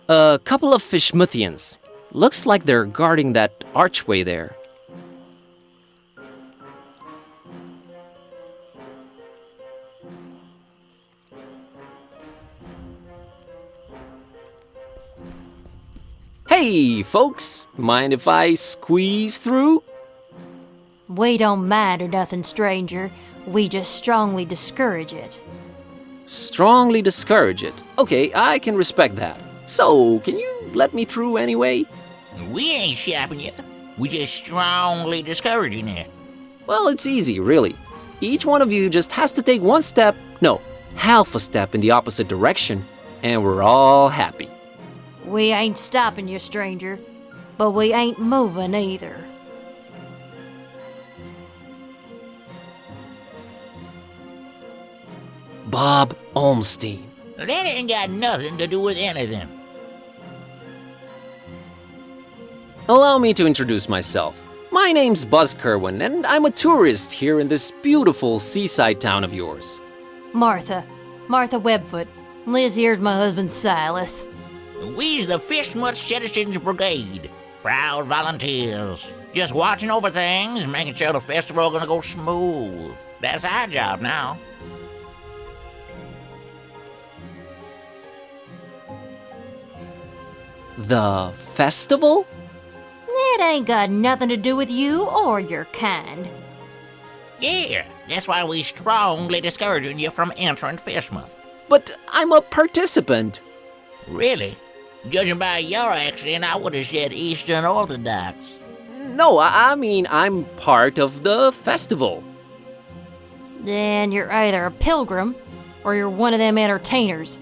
A couple of Fishmuthians. Looks like they're guarding that archway there. Hey, folks! Mind if I squeeze through? We don't mind or nothing, stranger. We just strongly discourage it. Strongly discourage it. Okay, I can respect that. So, can you let me through anyway? We ain't shopping you. We just strongly discouraging it. Well, it's easy, really. Each one of you just has to take one step, no, half a step in the opposite direction, and we're all happy. We ain't stopping you, stranger. But we ain't moving either. Bob Olmstein. That ain't got nothing to do with anything. Allow me to introduce myself. My name's Buzz Kerwin, and I'm a tourist here in this beautiful seaside town of yours. Martha Webfoot. Liz here's my husband Silas. We's the Fishmuth Citizens Brigade. Proud volunteers. Just watching over things, making sure the festival gonna go smooth. That's our job now. The festival? It ain't got nothing to do with you or your kind. Yeah, that's why we strongly discouraging you from entering Fishmuth. But I'm a participant. Really? Judging by your accent, I would have said Eastern Orthodox. No, I mean I'm part of the festival. Then you're either a pilgrim or you're one of them entertainers.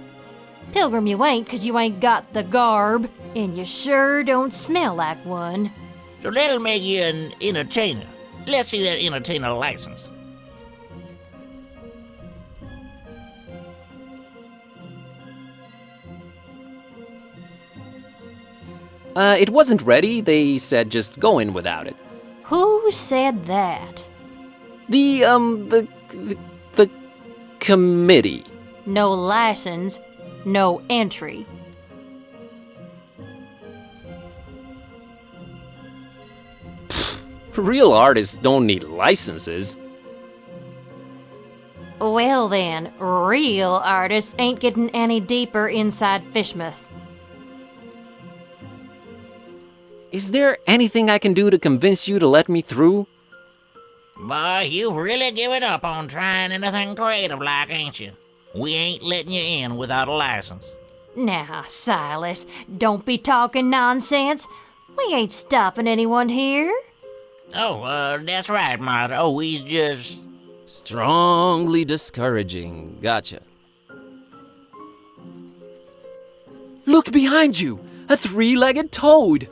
Pilgrim you ain't, 'cause you ain't got the garb, and you sure don't smell like one. So that'll make you an entertainer. Let's see that entertainer license. It wasn't ready. They said just go in without it. Who said that? The committee. No license, no entry. Real artists don't need licenses. Well then, real artists ain't getting any deeper inside Fishmuth. Is there anything I can do to convince you to let me through? Boy, you've really given up on trying anything creative like, ain't you? We ain't letting you in without a license. Now, Silas, don't be talking nonsense. We ain't stopping anyone here. Oh, that's right, Martha. Oh, he's just... Strongly discouraging. Gotcha. Look behind you! A three-legged toad!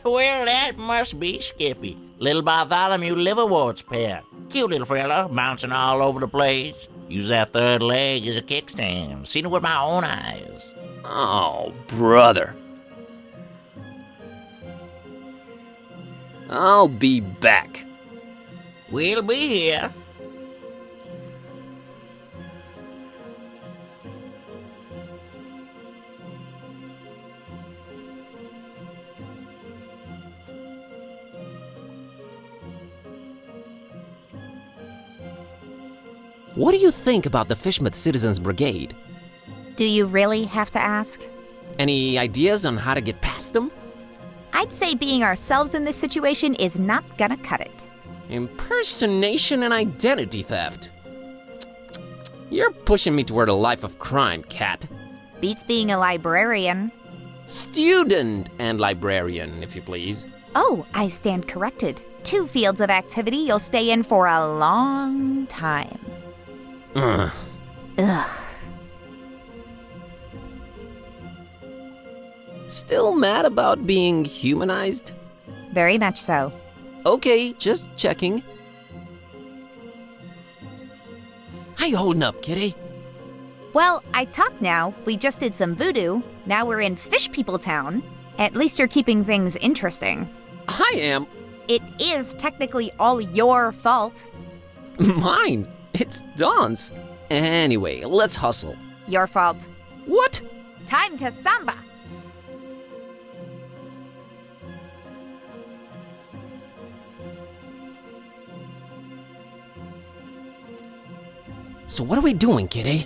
Well, that must be Skippy. Little Bartholomew Liverwort's pet. Cute little fella, bouncing all over the place. Use that third leg as a kickstand. Seen it with my own eyes. Oh, brother. I'll be back. We'll be here. What do you think about the Fishmuth Citizens Brigade? Do you really have to ask? Any ideas on how to get past them? I'd say being ourselves in this situation is not gonna cut it. Impersonation and identity theft. You're pushing me toward a life of crime, Cat. Beats being a librarian. Student and librarian, if you please. Oh, I stand corrected. 2 fields of activity you'll stay in for a long time. Ugh. Ugh. Still mad about being humanized? Very much so. Okay, just checking. How you holding up, kitty? Well, I talk now. We just did some voodoo. Now we're in Fish People Town. At least you're keeping things interesting. I am. It is technically all your fault. Mine. It's Dawn's. Anyway, let's hustle. Your fault. What? Time to samba! So what are we doing, kitty?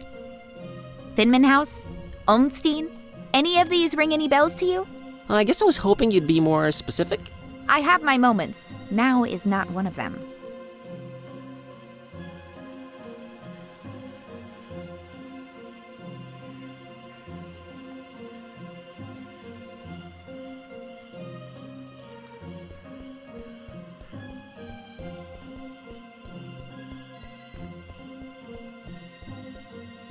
Finman House? Olmstein? Any of these ring any bells to you? I guess I was hoping you'd be more specific. I have my moments. Now is not one of them.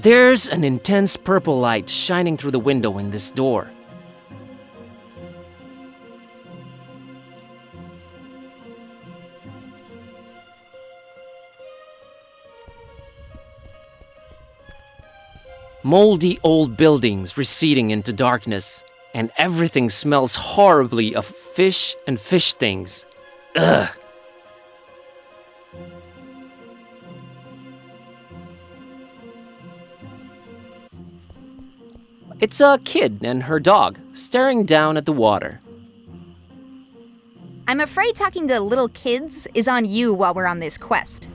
There's an intense purple light shining through the window in this door. Moldy old buildings receding into darkness, and everything smells horribly of fish and fish things. Ugh. It's a kid and her dog staring down at the water. I'm afraid talking to little kids is on you while we're on this quest.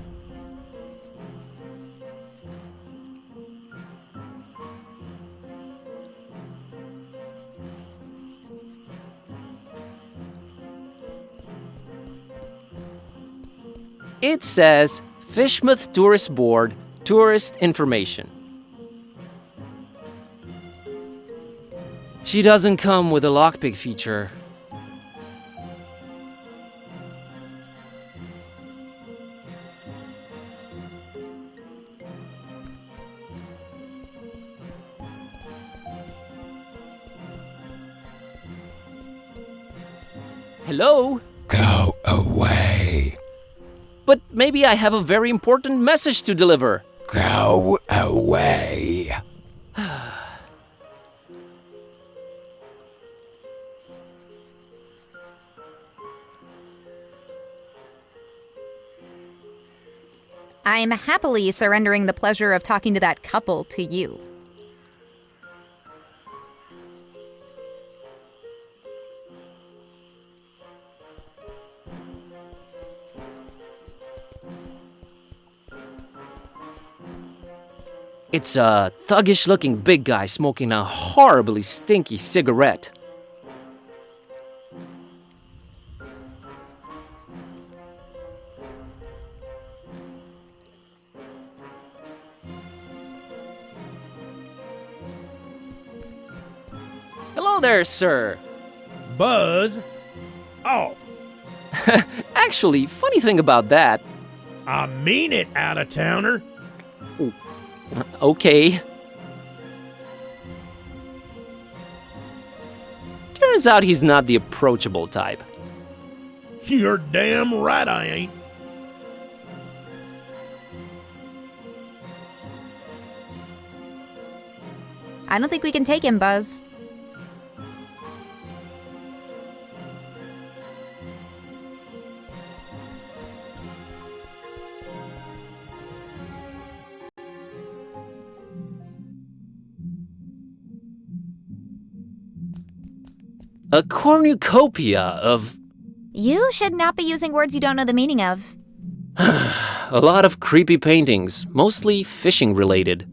It says Fishmouth Tourist Board, Tourist Information. She doesn't come with a lockpick feature. Hello? Go away. But maybe I have a very important message to deliver. Go away. I'm happily surrendering the pleasure of talking to that couple to you. It's a thuggish-looking big guy smoking a horribly stinky cigarette. Hello there, sir. Buzz off. Actually, funny thing about that. I mean it, out-of-towner. Okay. Turns out he's not the approachable type. You're damn right I ain't. I don't think we can take him, Buzz. A cornucopia of You should not be using words you don't know the meaning of. a lot of creepy paintings, mostly fishing related.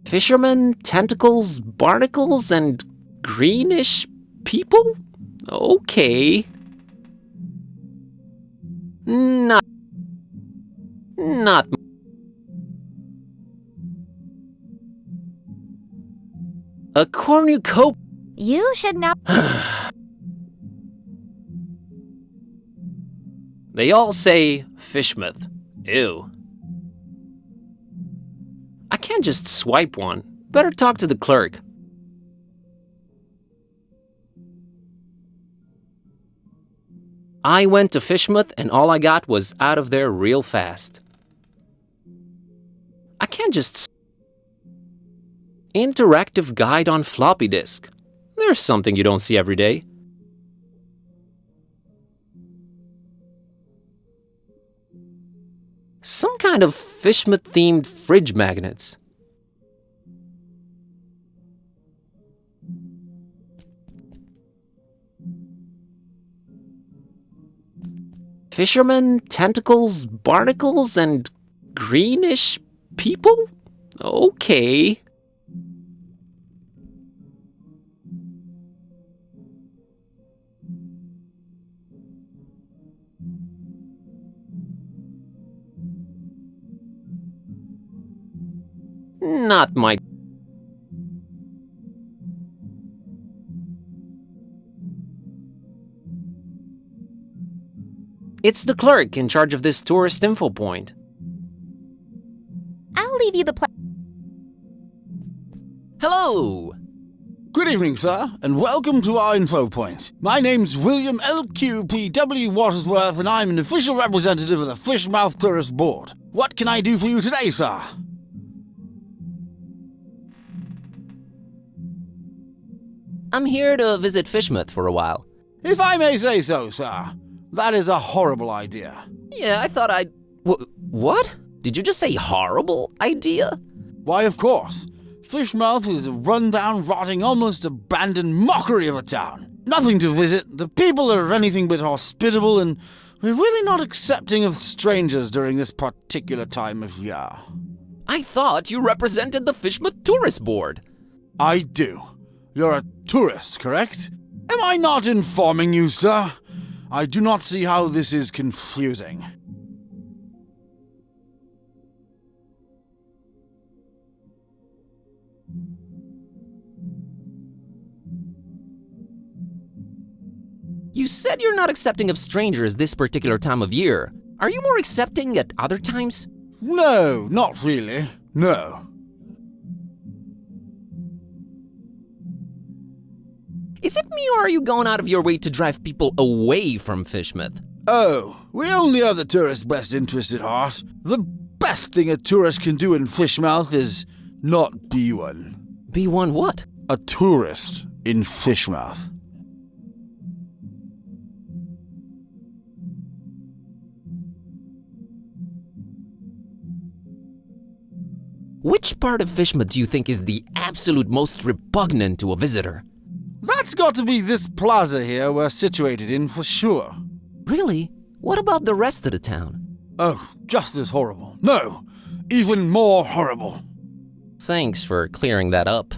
Fishermen, tentacles, barnacles, and greenish people? Okay. Not. A cornucopia. You should not. They all say Fishmouth. Ew. I can't just swipe one. Better talk to the clerk. I went to Fishmouth and all I got was out of there real fast. can't just... Interactive guide on floppy disk. There's something you don't see every day. Some kind of Fishmouth-themed fridge magnets. Fishermen, tentacles, barnacles, and greenish people? Okay. Not my... It's the clerk in charge of this tourist info point. I'll leave you the Hello! Good evening, sir, and welcome to our info point. My name's William LQPW Watersworth, and I'm an official representative of the Fishmouth Tourist Board. What can I do for you today, sir? I'm here to visit Fishmouth for a while. If I may say so, sir, that is a horrible idea. Yeah, I thought I'd... What? Did you just say horrible idea? Why, of course. Fishmouth is a run-down, rotting, almost abandoned mockery of a town. Nothing to visit, the people are anything but hospitable, and we're really not accepting of strangers during this particular time of year. I thought you represented the Fishmouth Tourist Board. I do. You're a tourist, correct? Am I not informing you, sir? I do not see how this is confusing. You said you're not accepting of strangers this particular time of year. Are you more accepting at other times? No, not really. No. Is it me, or are you going out of your way to drive people away from Fishmouth? Oh, we only have the tourist's best interest at heart. The best thing a tourist can do in Fishmouth is not be one. Be one what? A tourist in Fishmouth. Which part of Fishmouth do you think is the absolute most repugnant to a visitor? That's got to be this plaza here we're situated in for sure. Really? What about the rest of the town? Oh, just as horrible. No, even more horrible. Thanks for clearing that up.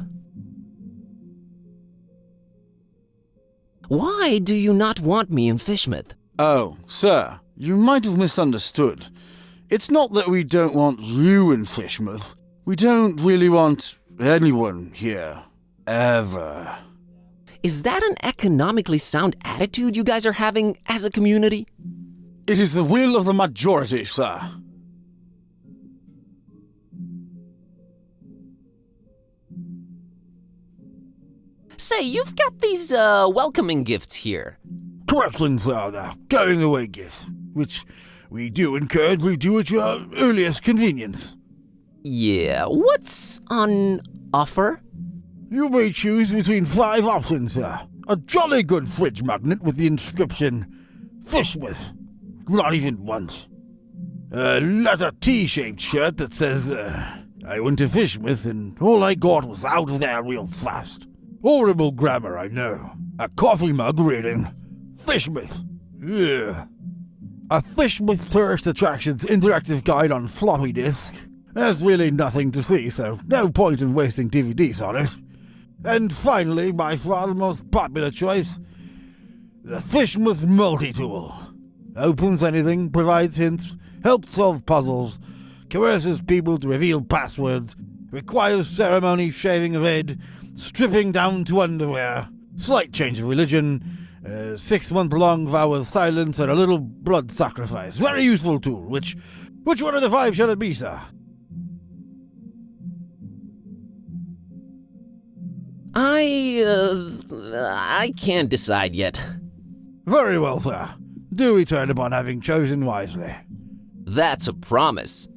Why do you not want me in Fishmouth? Oh, sir, you might have misunderstood. It's not that we don't want you in Fishmouth. We don't really want anyone here. Ever. Is that an economically sound attitude you guys are having as a community? It is the will of the majority, sir. Say, you've got these welcoming gifts here. Correctly, sir, the going away gifts, which we do encourage we do at your earliest convenience. Yeah, what's on offer? You may choose between 5 options, sir. A jolly good fridge magnet with the inscription, Fishmouth. Not even once. A leather T-shaped shirt that says, I went to Fishmouth and all I got was out of there real fast. Horrible grammar, I know. A coffee mug reading, Fishmouth. Yeah. A Fishmouth Tourist Attractions interactive guide on floppy disk. There's really nothing to see, so no point in wasting DVDs on it. And finally, by far the most popular choice, the Fishmouth Multi-Tool. Opens anything, provides hints, helps solve puzzles, coerces people to reveal passwords, requires ceremony, shaving of head, stripping down to underwear, slight change of religion, a 6-month-long vow of silence, and a little blood sacrifice. Very useful tool. Which one of the 5 shall it be, sir? I can't decide yet. Very well, sir. Do return upon having chosen wisely. That's a promise.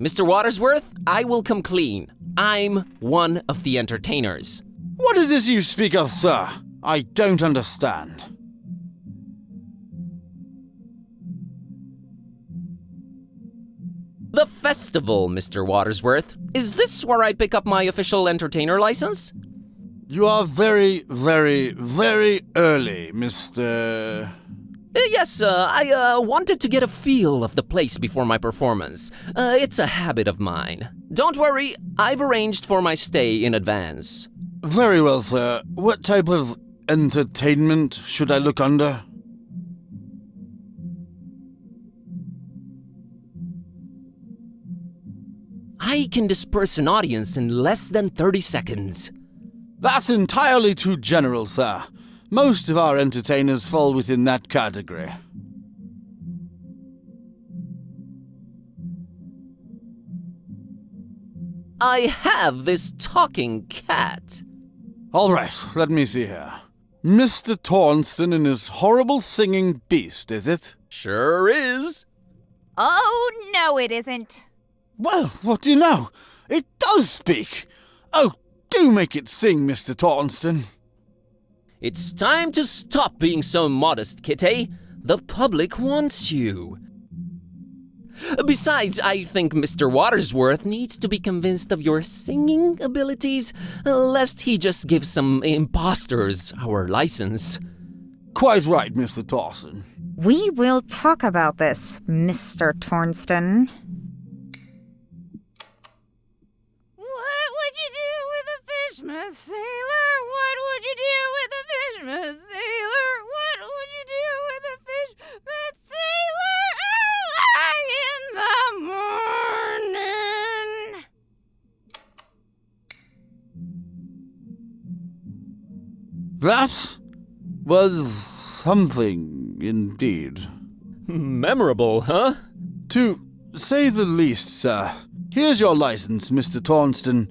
Mr. Watersworth, I will come clean. I'm one of the entertainers. What is this you speak of, sir? I don't understand. The festival, Mr. Watersworth. Is this where I pick up my official entertainer license? You are very, very, very early, Mr. Yes, I wanted to get a feel of the place before my performance. It's a habit of mine. Don't worry, I've arranged for my stay in advance. Very well, sir. What type of entertainment should I look under? I can disperse an audience in less than 30 seconds. That's entirely too general, sir. Most of our entertainers fall within that category. I have this talking cat. All right, let me see here. Mr. Tornston and his horrible singing beast, is it? Sure is. Oh, no, it isn't. Well, what do you know? It does speak. Oh, do make it sing, Mr. Tornston. It's time to stop being so modest, Kitty. The public wants you. Besides, I think Mr. Watersworth needs to be convinced of your singing abilities, lest he just give some imposters our license. Quite right, Mr. Tornston. We will talk about this, Mr. Tornston. What would you do with a fishman sailor? What would you do with a fishman sailor? What would you do with a fishman sailor early in the morning? That was something indeed. Memorable, huh? To say the least, sir. Here's your license, Mr. Tornston.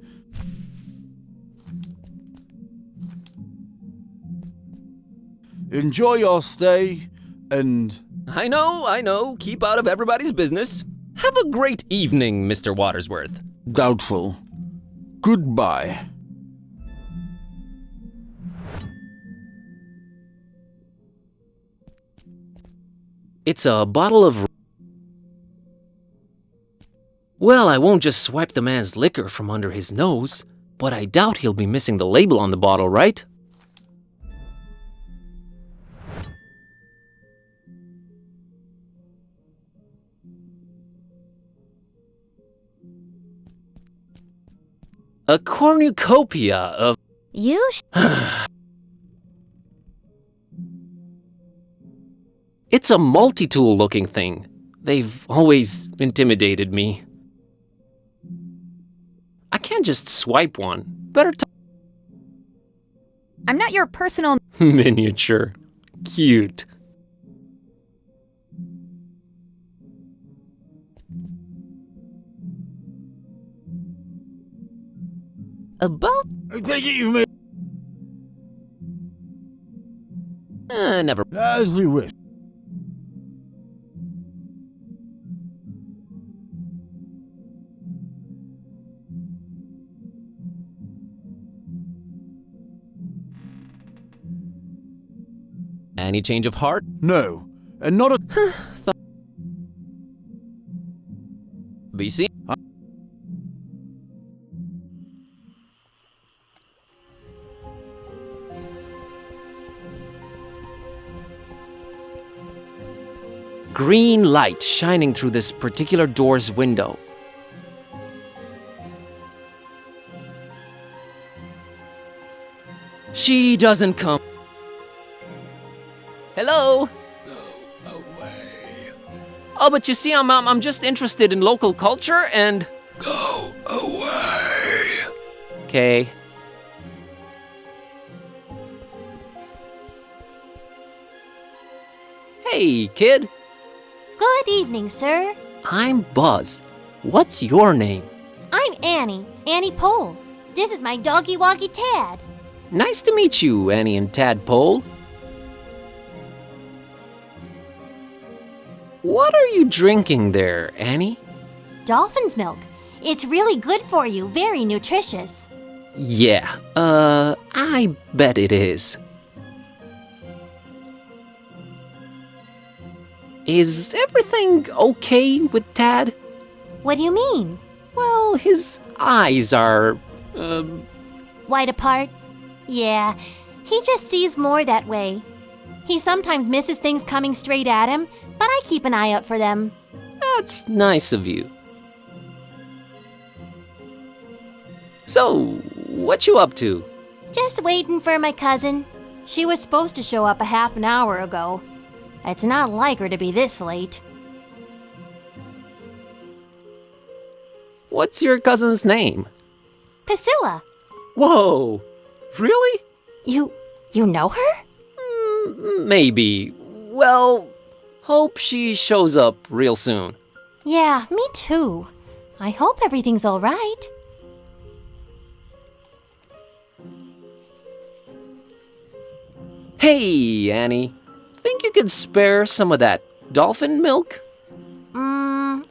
Enjoy your stay, and... I know. Keep out of everybody's business. Have a great evening, Mr. Watersworth. Doubtful. Goodbye. It's a bottle of... Well, I won't just swipe the man's liquor from under his nose, but I doubt he'll be missing the label on the bottle, right? A cornucopia of... You It's a multi-tool looking thing. They've always intimidated me. I can't just swipe one. Better I'm not your personal... miniature. Cute. About... I take it you've made... never... As you wish. Any change of heart? No, and not a... BC? Green light shining through this particular door's window. She doesn't come. Hello? Go away. Oh, but you see, I'm just interested in local culture and... Go away. Okay. Hey, kid. Good evening, sir. I'm Buzz. What's your name? I'm Annie Pole. This is my doggy woggy Tad. Nice to meet you, Annie and Tadpole. What are you drinking there, Annie? Dolphin's milk. It's really good for you, very nutritious. Yeah, I bet it is. Is everything okay with Tad? What do you mean? Well, his eyes are, Wide apart? Yeah, he just sees more that way. He sometimes misses things coming straight at him, but I keep an eye out for them. that's nice of you. So, what you up to? Just waiting for my cousin. She was supposed to show up a half an hour ago. It's not like her to be this late. What's your cousin's name? Priscilla, Whoa, really? you know her? Maybe. Well, hope she shows up real soon. Yeah, me too. I hope everything's all right. Hey, Annie. Think you could spare some of that dolphin milk?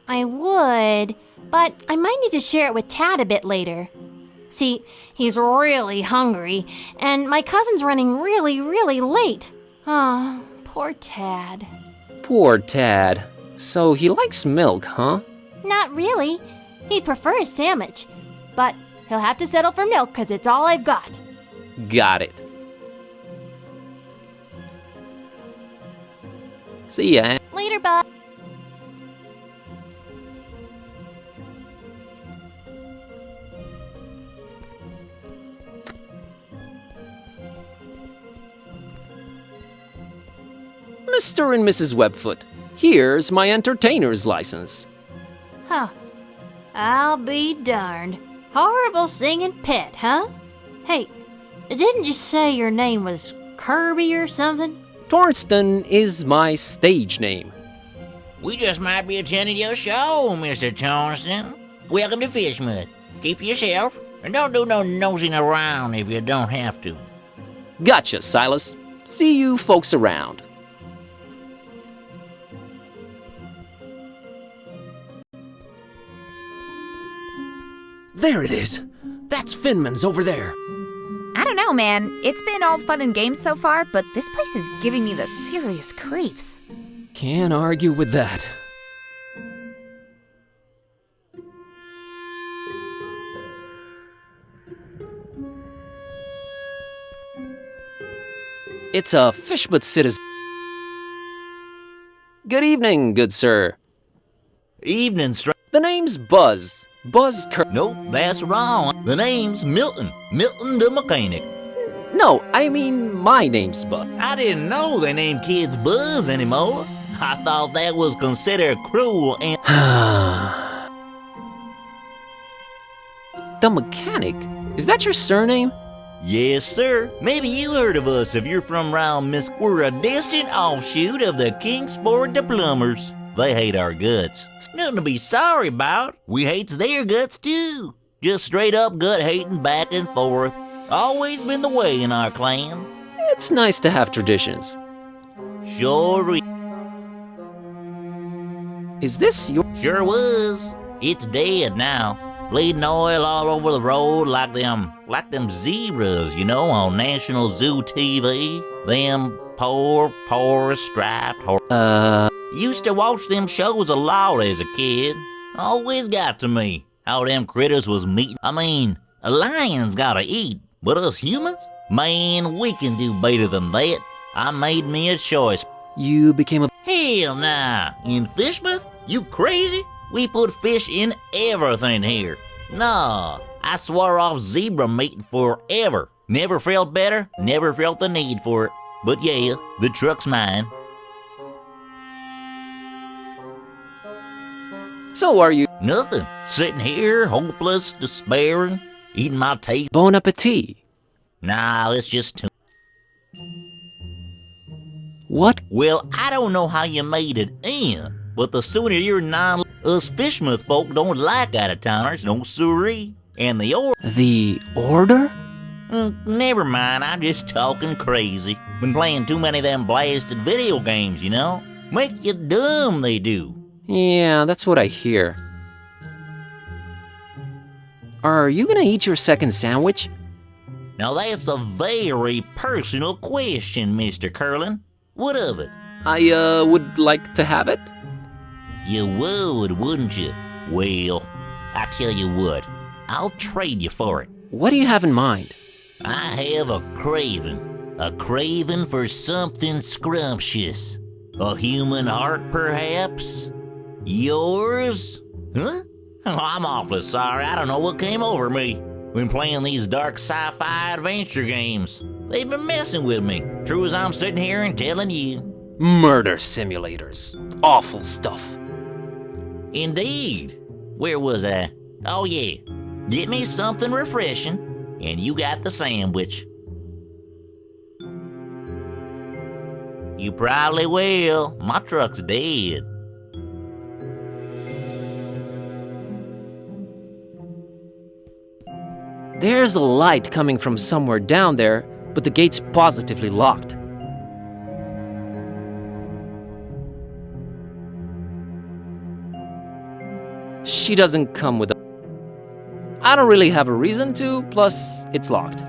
I would, but I might need to share it with Tad a bit later. See, he's really hungry, and my cousin's running really late. Oh, poor Tad. Poor Tad. So he likes milk, huh? Not really. He'd prefer a sandwich, but he'll have to settle for milk because it's all I've got. Got it. See ya. Later, bud. Mr. and Mrs. Webfoot, here's my entertainer's license. Huh. I'll be darned. Horrible singing pet, huh? Hey, didn't you say your name was Kirby or something? Torsten is my stage name. We just might be attending your show, Mr. Torsten. Welcome to Fishmouth. Keep yourself, and don't do no nosing around if you don't have to. Gotcha, Silas. See you folks around. There it is. That's Finman's over there. I don't know, man. It's been all fun and games so far, but this place is giving me the serious creeps. Can't argue with that. It's a Fishmouth citizen. Good evening, good sir. Evening, The name's Buzz. Buzz Nope, that's wrong. The name's Milton. Milton the mechanic. No, I mean my name's Buzz. I didn't know they named kids Buzz anymore. I thought that was considered cruel and... The mechanic? Is that your surname? Yes, sir. Maybe you heard of us if you're from round Miss... We're a distant offshoot of the Kingsport the Plumbers. They hate our guts. It's nothing to be sorry about. We hates their guts too. Just straight up gut hating back and forth. Always been the way in our clan. It's nice to have traditions. Sure Is this your... Sure was. It's dead now. Bleeding oil all over the road like them zebras, you know, on National Zoo TV. Them poor striped horse. Used to watch them shows a lot as a kid. Always got to me how them critters was meat. I mean, a lion's gotta eat, but us humans? Man, we can do better than that. I made me a choice. You became a... Hell nah. In Fishmouth? You crazy? We put fish in everything here. Nah, I swore off zebra meat forever. Never felt better, never felt the need for it. But yeah, the truck's mine. So are you... Nothing. Sitting here, hopeless, despairing, eating my taste. Bon appetit. Nah, it's just too... What? Well, I don't know how you made it in, but the sooner you're non... Us Fishmouth folk don't like out-of-towners, no siree. And the The order? Never mind, I'm just talking crazy. Been playing too many of them blasted video games, you know? Make you dumb, they do. Yeah, that's what I hear. Are you gonna eat your second sandwich? Now that's a very personal question, Mr. Curlin. What of it? I would like to have it. You would, wouldn't you? Well, I tell you what, I'll trade you for it. What do you have in mind? I have a craving for something scrumptious. A human heart, perhaps? Yours? Huh? Oh, I'm awfully sorry, I don't know what came over me. When playing these dark sci-fi adventure games, they've been messing with me, true as I'm sitting here and telling you. Murder simulators. Awful stuff. Indeed. Where was I? Oh yeah, get me something refreshing, and you got the sandwich. You probably will. My truck's dead. There's a light coming from somewhere down there, but the gate's positively locked. She doesn't come with a... I don't really have a reason to, plus it's locked.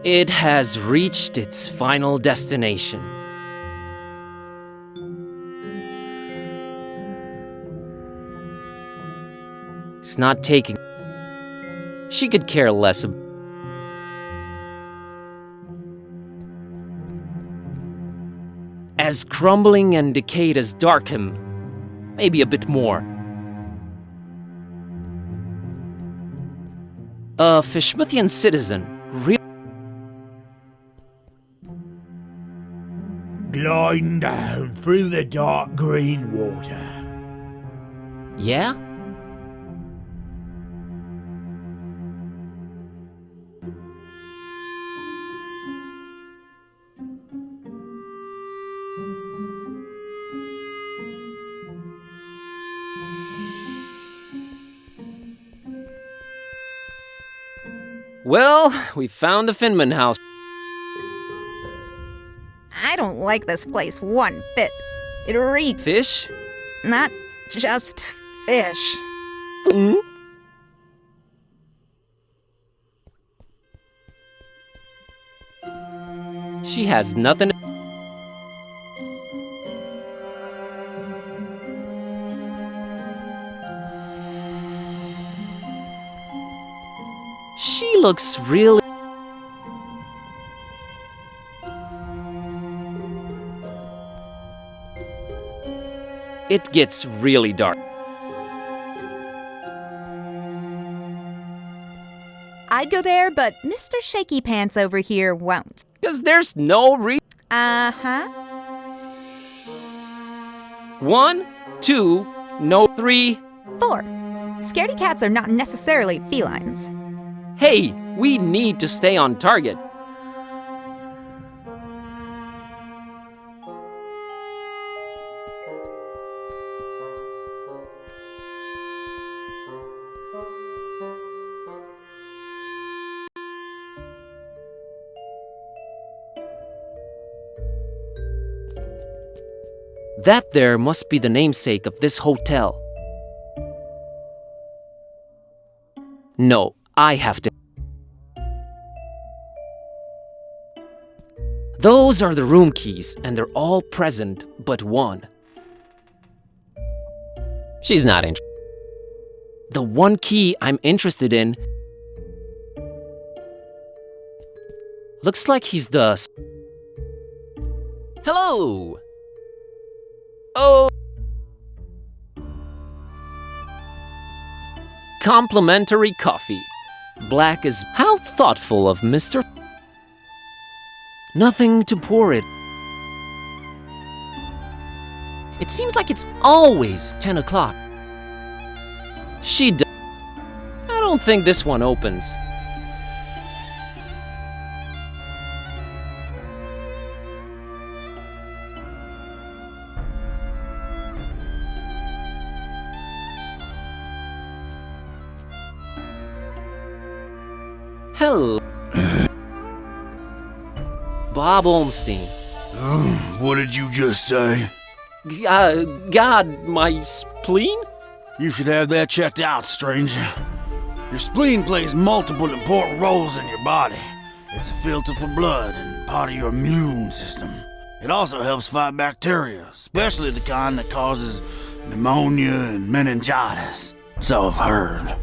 It has reached its final destination. It's not taking... She could care less about... As crumbling and decayed as Darkham, maybe a bit more. A Fishmithian citizen, Gliding down through the dark green water. Yeah? Well, we found the Finman house. I don't like this place one bit. It reeks. Fish? Not just fish. She has nothing. She looks really... It gets really dark. I'd go there, but Mr. Shaky Pants over here won't. 'Cause there's no reason. Uh-huh. 1, 2, no 3. 4. Scaredy cats are not necessarily felines. Hey, we need to stay on target. That there must be the namesake of this hotel. No, I have to. Those are the room keys, and they're all present but one. She's not interested. The one key I'm interested in looks like he's the... Hello! Oh! Complimentary coffee. Black is... How thoughtful of Mr. Nothing to pour it. It seems like it's always 10 o'clock. I don't think this one opens. Hello. Bob Olmstein. What did you just say? God, my spleen? You should have that checked out, stranger. Your spleen plays multiple important roles in your body. It's a filter for blood and part of your immune system. It also helps fight bacteria, especially the kind that causes pneumonia and meningitis. So I've heard.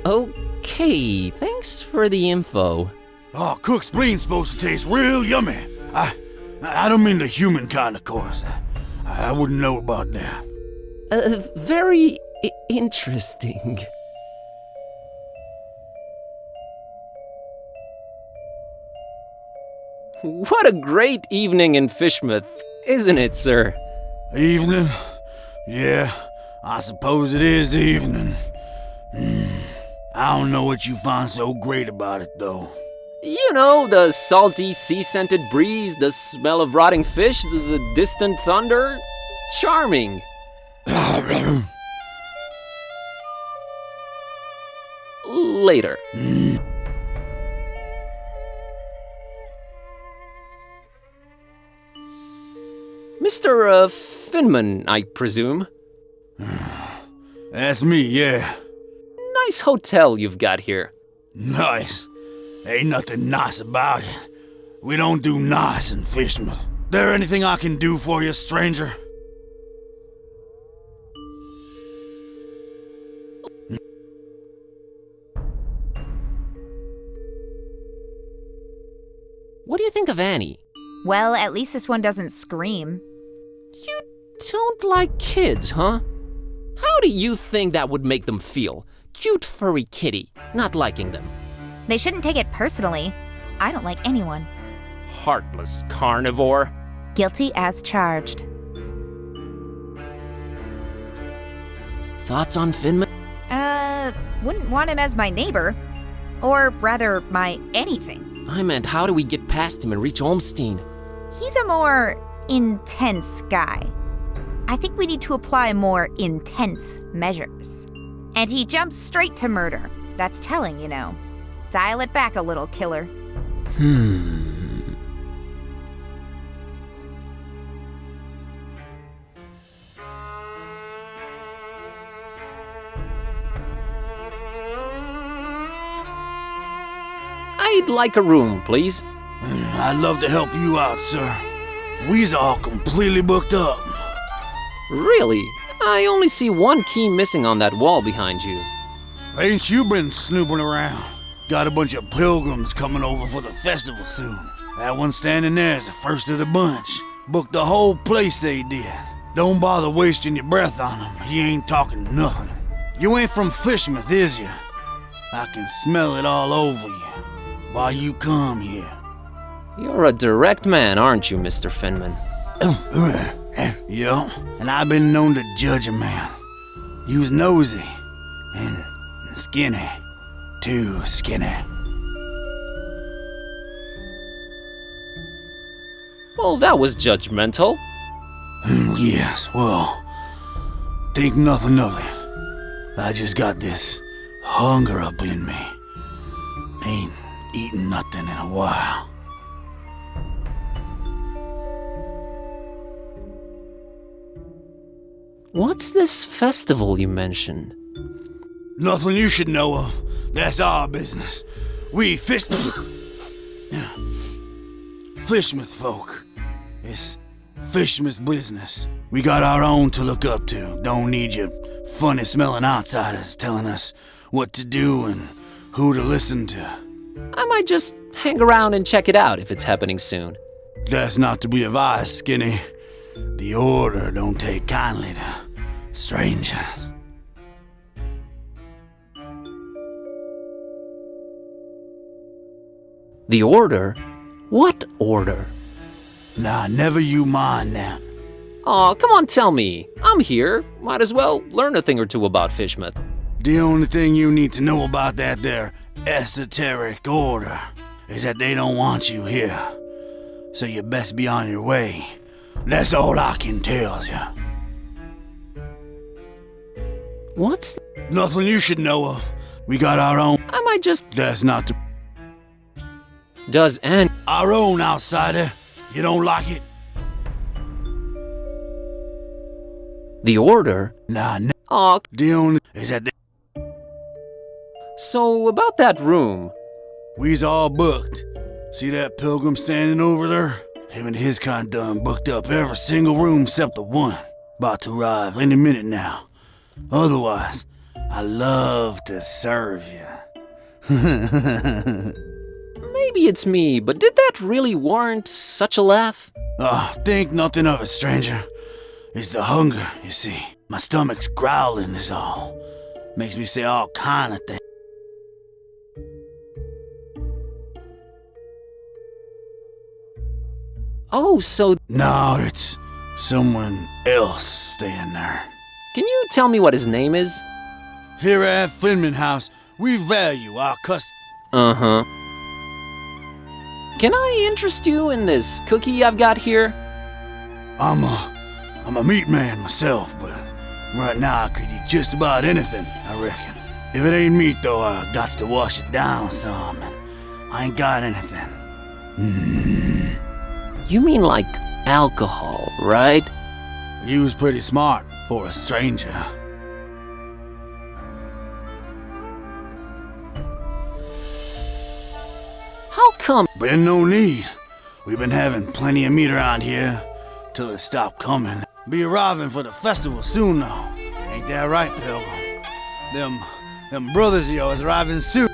Okay, thanks for the info. Oh, cooked spleen's supposed to taste real yummy. I don't mean the human kind, of course. I wouldn't know about that. Very interesting. What a great evening in Fishmouth, isn't it, sir? Evening? Yeah, I suppose it is evening. I don't know what you find so great about it, though. You know, the salty, sea-scented breeze, the smell of rotting fish, the distant thunder. Charming. Later. Mr. Finman, I presume? That's me, yeah. Nice hotel you've got here. Nice. Ain't nothing nice about it. We don't do nice in Fishmouth. There anything I can do for you, stranger? What do you think of Annie? Well, at least this one doesn't scream. You don't like kids, huh? How do you think that would make them feel? Cute furry kitty, not liking them. They shouldn't take it personally. I don't like anyone. Heartless carnivore. Guilty as charged. Thoughts on Finman? Wouldn't want him as my neighbor. Or rather, my anything. I meant, how do we get past him and reach Olmstein? He's a more intense guy. I think we need to apply more intense measures. And he jumps straight to murder. That's telling, you know. Dial it back a little, killer. I'd like a room, please. I'd love to help you out, sir. We's all completely booked up. Really? I only see one key missing on that wall behind you. Ain't you been snooping around? Got a bunch of pilgrims coming over for the festival soon. That one standing there is the first of the bunch. Booked the whole place, they did. Don't bother wasting your breath on him. He ain't talking nothing. You ain't from Fishmouth, is you? I can smell it all over you. Why you come here? You're a direct man, aren't you, Mr. Finman? Yeah, and I've been known to judge a man. He was nosy and skinny. Too skinny. Well, that was judgmental. Yes, well, think nothing of it. I just got this hunger up in me. Ain't eaten nothing in a while. What's this festival you mentioned? Nothing you should know of. That's our business. We Fishmouth folk. It's Fishmouth business. We got our own to look up to. Don't need your funny-smelling outsiders telling us what to do and who to listen to. I might just hang around and check it out if it's happening soon. That's not to be advised, Skinny. The Order don't take kindly to strangers. The Order? What Order? Nah, never you mind that. Aw, come on, tell me. I'm here. Might as well learn a thing or two about Fishmouth. The only thing you need to know about that there esoteric order is that they don't want you here. So you best be on your way. That's all I can tell you. What's... Nothing you should know of. We got our own... I might just... That's not the... Does Ann... Our own outsider. You don't like it? The order? Nah, no. Aw, The only is that so about that room. we's all booked. See that pilgrim standing over there? Him and his kind done booked up every single room except the one. About to arrive any minute now. Otherwise, I love to serve you. Maybe it's me, but did that really warrant such a laugh? Think nothing of it, stranger. It's the hunger, you see. My stomach's growling is all. Makes me say all kind of things. Oh, so No, it's someone else staying there. can you tell me what his name is? Here at Finman House, we value our custom. Uh-huh. Can I interest you in this cookie I've got here? I'm a meat man myself, but right now I could eat just about anything, I reckon. If it ain't meat, though, I gots to wash it down some, and I ain't got anything. You mean like alcohol, right? You was pretty smart for a stranger. How come? Been no need. We've been having plenty of meat around here till it stopped coming. Be arriving for the festival soon, though. Ain't that right, Pilgrim? Them brothers of yours arriving soon.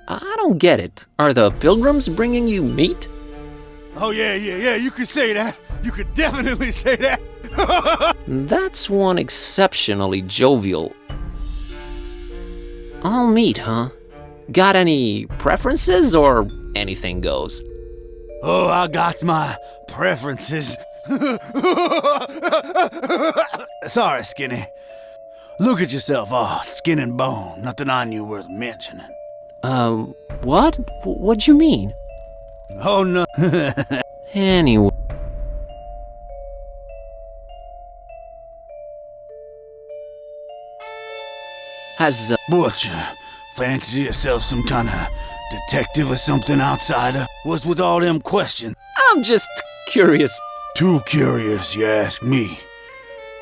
I don't get it. Are the pilgrims bringing you meat? Oh, yeah, you could say that. You could definitely say that. That's one exceptionally jovial. All meat, huh? Got any preferences or anything goes? Oh, I got my preferences. Sorry, Skinny. Look at yourself, skin and bone. Nothing on you worth mentioning. What? What'd you mean? Oh, no. Anyway. Has, Butcher, fancy yourself some kind of detective or something, outsider? What's with all them questions? I'm just curious. Too curious, you ask me.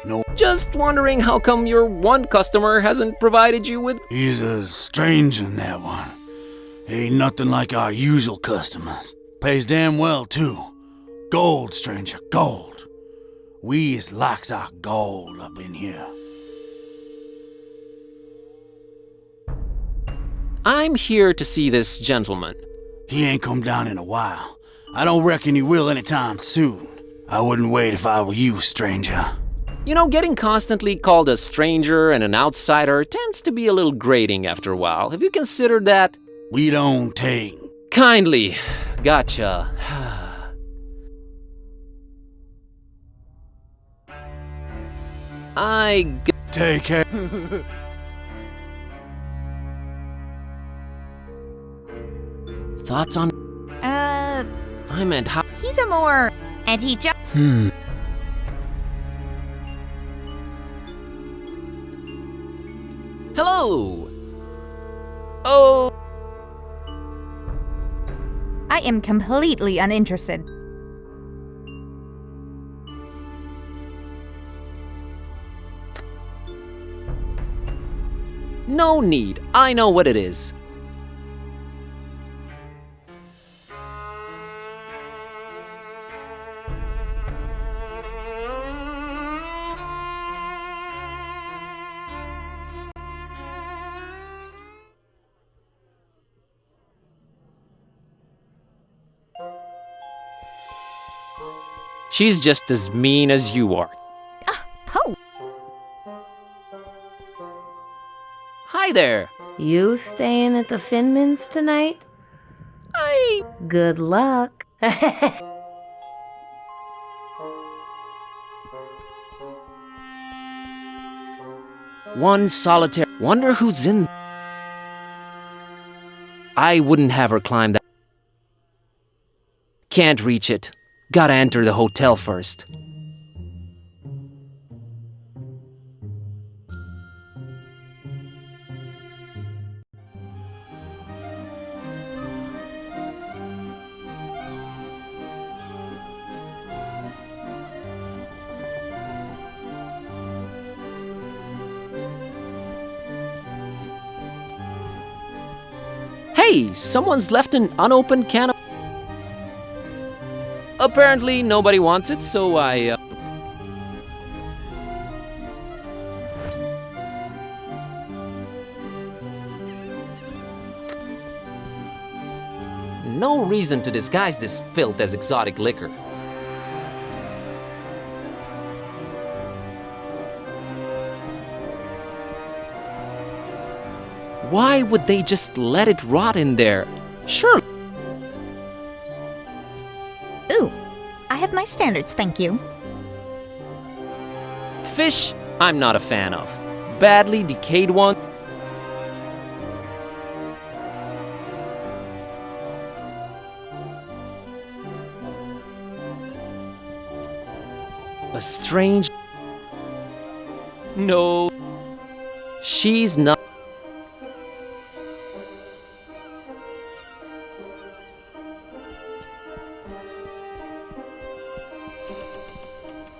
No, Just wondering how come your one customer hasn't provided you with... he's a stranger in that one. Ain't nothing like our usual customers. Pays damn well, too. Gold, stranger, gold. We's likes our gold up in here. I'm here to see this gentleman. He ain't come down in a while. I don't reckon he will anytime soon. I wouldn't wait if I were you, stranger. You know, getting constantly called a stranger and an outsider tends to be a little grating after a while. Have you considered that? We don't take... Kindly. Gotcha. Take care. Thoughts on... I meant how... He's a more. And he just. Hello! Oh... I am completely uninterested. No need. I know what it is. She's just as mean as you are. Poe. Hi there. You staying at the Finmans tonight? Good luck. One solitary... Wonder who's in... I wouldn't have her climb that... Can't reach it. Gotta enter the hotel first. Hey, someone's left an unopened can of... Apparently, nobody wants it, so I... No reason to disguise this filth as exotic liquor. Why would they just let it rot in there? Sure. Ooh, I have my standards, thank you. Fish, I'm not a fan of. Badly decayed one. A strange... No. She's not...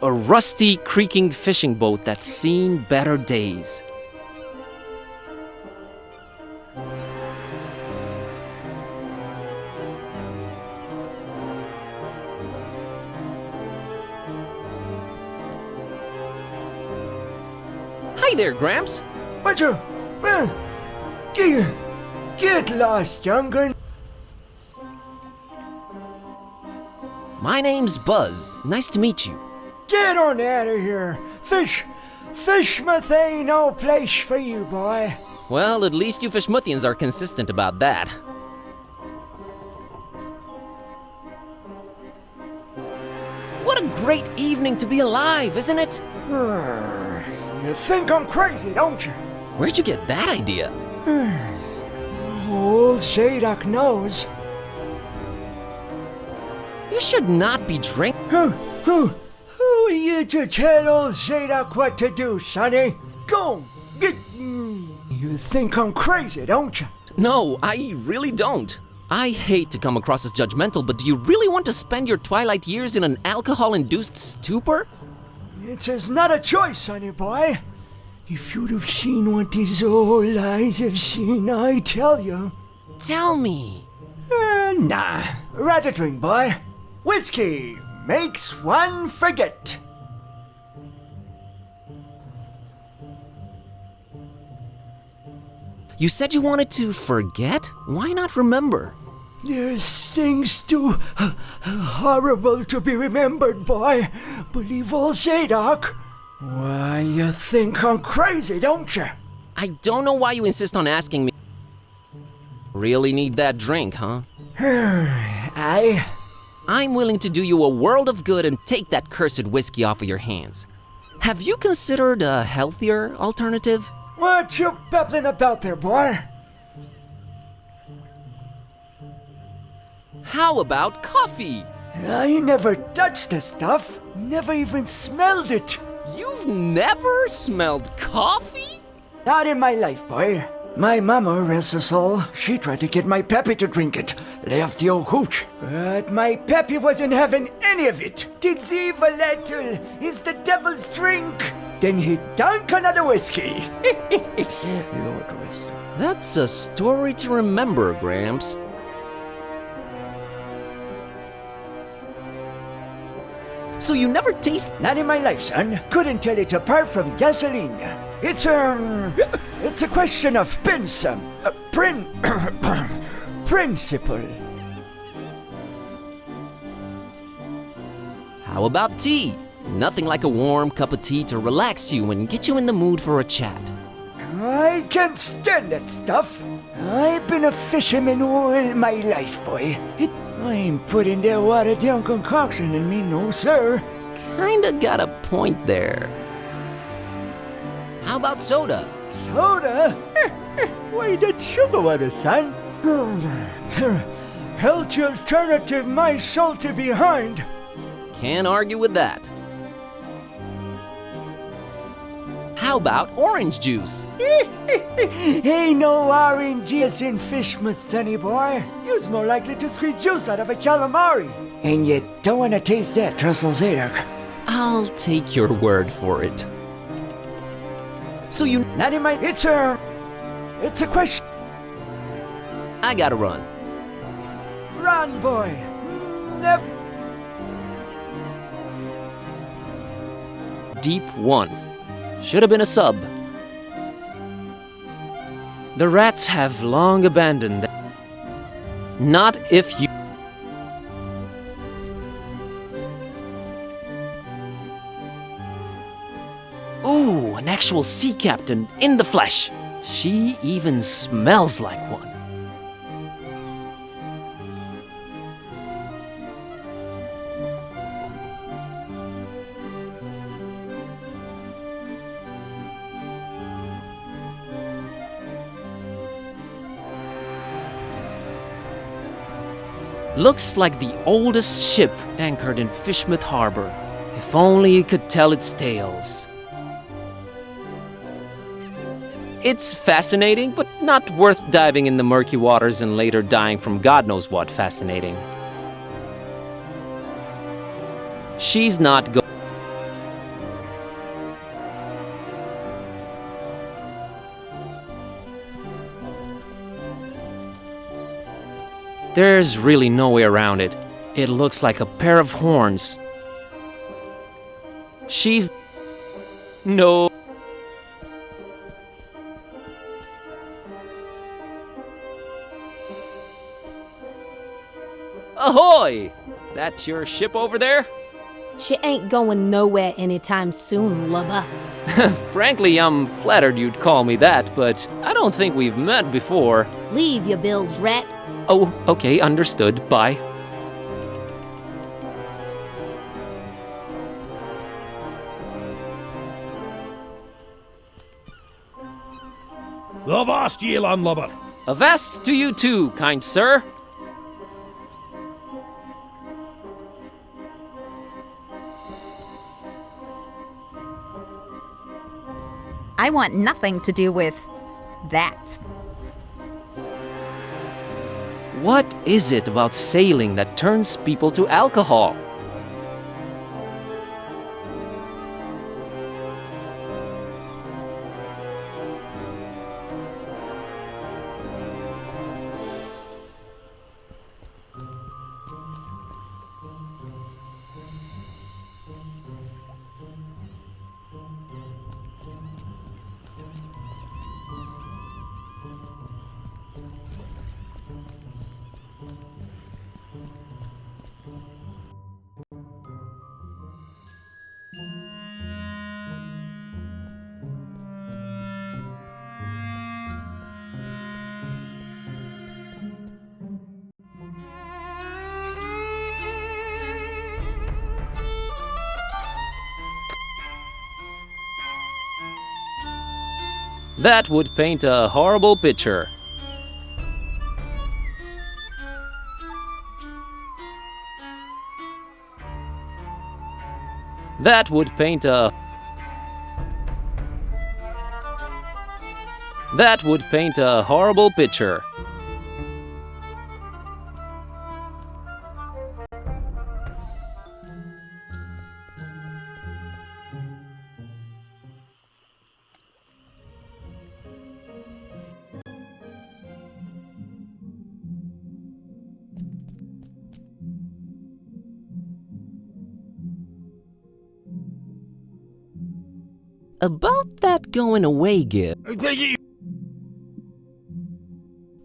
A rusty, creaking fishing boat that's seen better days. Hi there, Gramps. What you? Get lost, young'un. My name's Buzz. Nice to meet you. Get on out of here. Fishmouth ain't no place for you, boy. Well, at least you Fishmouthians are consistent about that. What a great evening to be alive, isn't it? You think I'm crazy, don't you? Where'd you get that idea? Old Zadok knows. You should not be drinking. Who are you to tell old Zadok what to do, sonny? Go, get... You think I'm crazy, don't you? No, I really don't. I hate to come across as judgmental, but do you really want to spend your twilight years in an alcohol-induced stupor? It's not a choice, sonny boy. If you'd have seen what these old eyes have seen, I tell you. Tell me. Nah, rather drink, boy. Whiskey makes one forget. You said you wanted to forget? Why not remember? There's things too horrible to be remembered, boy. Believe old Zadok. Why, you think I'm crazy, don't you? I don't know why you insist on asking me. Really need that drink, huh? I'm willing to do you a world of good and take that cursed whiskey off of your hands. Have you considered a healthier alternative? What you babbling about there, boy? How about coffee? I never touched the stuff. Never even smelled it. You've never smelled coffee? Not in my life, boy. My mama, rest her soul, she tried to get my pappy to drink it. Left the old hooch. But my pappy wasn't having any of it. Tis evil, little. Is the devil's drink. Then he dunk another whiskey. Lord rest. That's a story to remember, Gramps. So you never taste... Not in my life, son. Couldn't tell it apart from gasoline. It's a question of principle. How about tea? Nothing like a warm cup of tea to relax you and get you in the mood for a chat. I can't stand that stuff. I've been a fisherman all my life, boy. I ain't putting that watered-down concoction in me, no sir. Kinda got a point there. How about soda? Soda? Why, that's sugar water, son. Healthy alternative, my salty behind. Can't argue with that. How about orange juice? Ain't no orange juice in Fishmouth, sonny boy. You's more likely to squeeze juice out of a calamari. And you don't want to taste that, Trussell Zadok. I'll take your word for it. So you... Not in my... It's a question... I gotta run. Run, boy. Never. Deep 1. Should have been a sub. The rats have long abandoned them. Not if you... Ooh, an actual sea captain in the flesh. She even smells like one. Looks like the oldest ship anchored in Fishmouth Harbor. If only you could tell its tales. It's fascinating, but not worth diving in the murky waters and later dying from God knows what fascinating. She's not go- There's really no way around it. It looks like a pair of horns. She's... No. Ahoy! That's your ship over there? She ain't going nowhere anytime soon, lubber. Frankly, I'm flattered you'd call me that, but I don't think we've met before. Leave your bilge, rat. Oh, okay, understood. Bye. Avast ye, landlubber. Avast to you too, kind sir. I want nothing to do with that. What is it about sailing that turns people to alcohol? That would paint a horrible picture. That would paint a... That would paint a horrible picture. About that going away, Gib.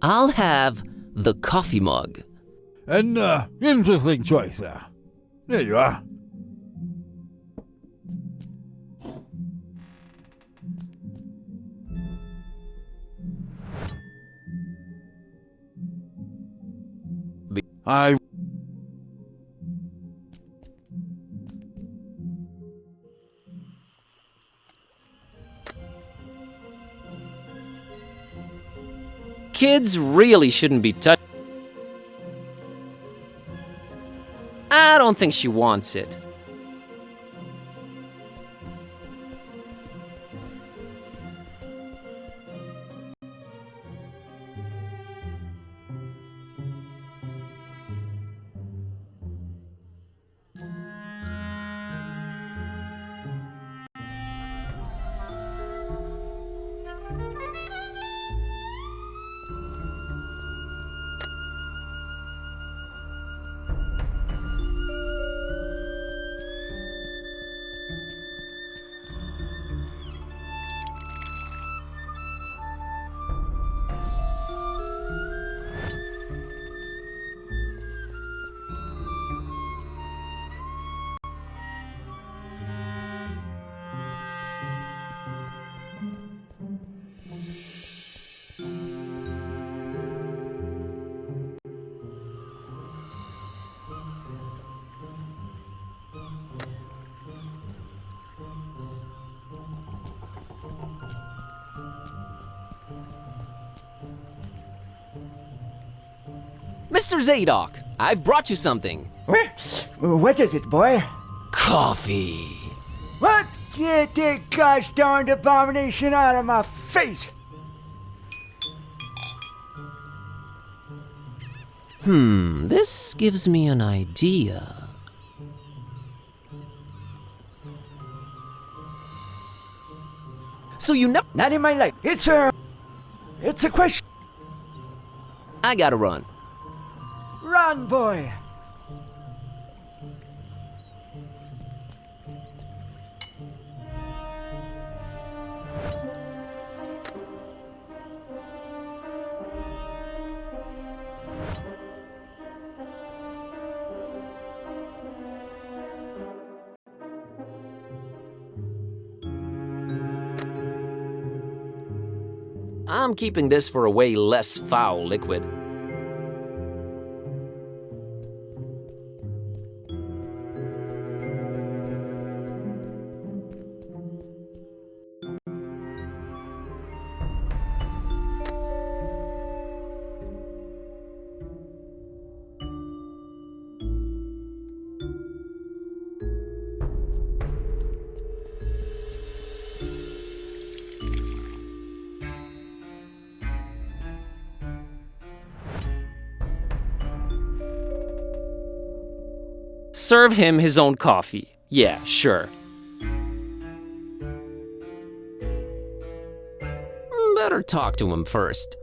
I'll have the coffee mug. An interesting choice there. There you are. I... Kids really shouldn't be touched. I don't think she wants it. Mr. Zadok, I've brought you something. What is it, boy? Coffee. What? Get that gosh darned abomination out of my face! This gives me an idea. So you know... Not in my life. It's a question. I gotta run. Run, boy. I'm keeping this for a way less foul liquid. Serve him his own coffee. Yeah, sure. Better talk to him first.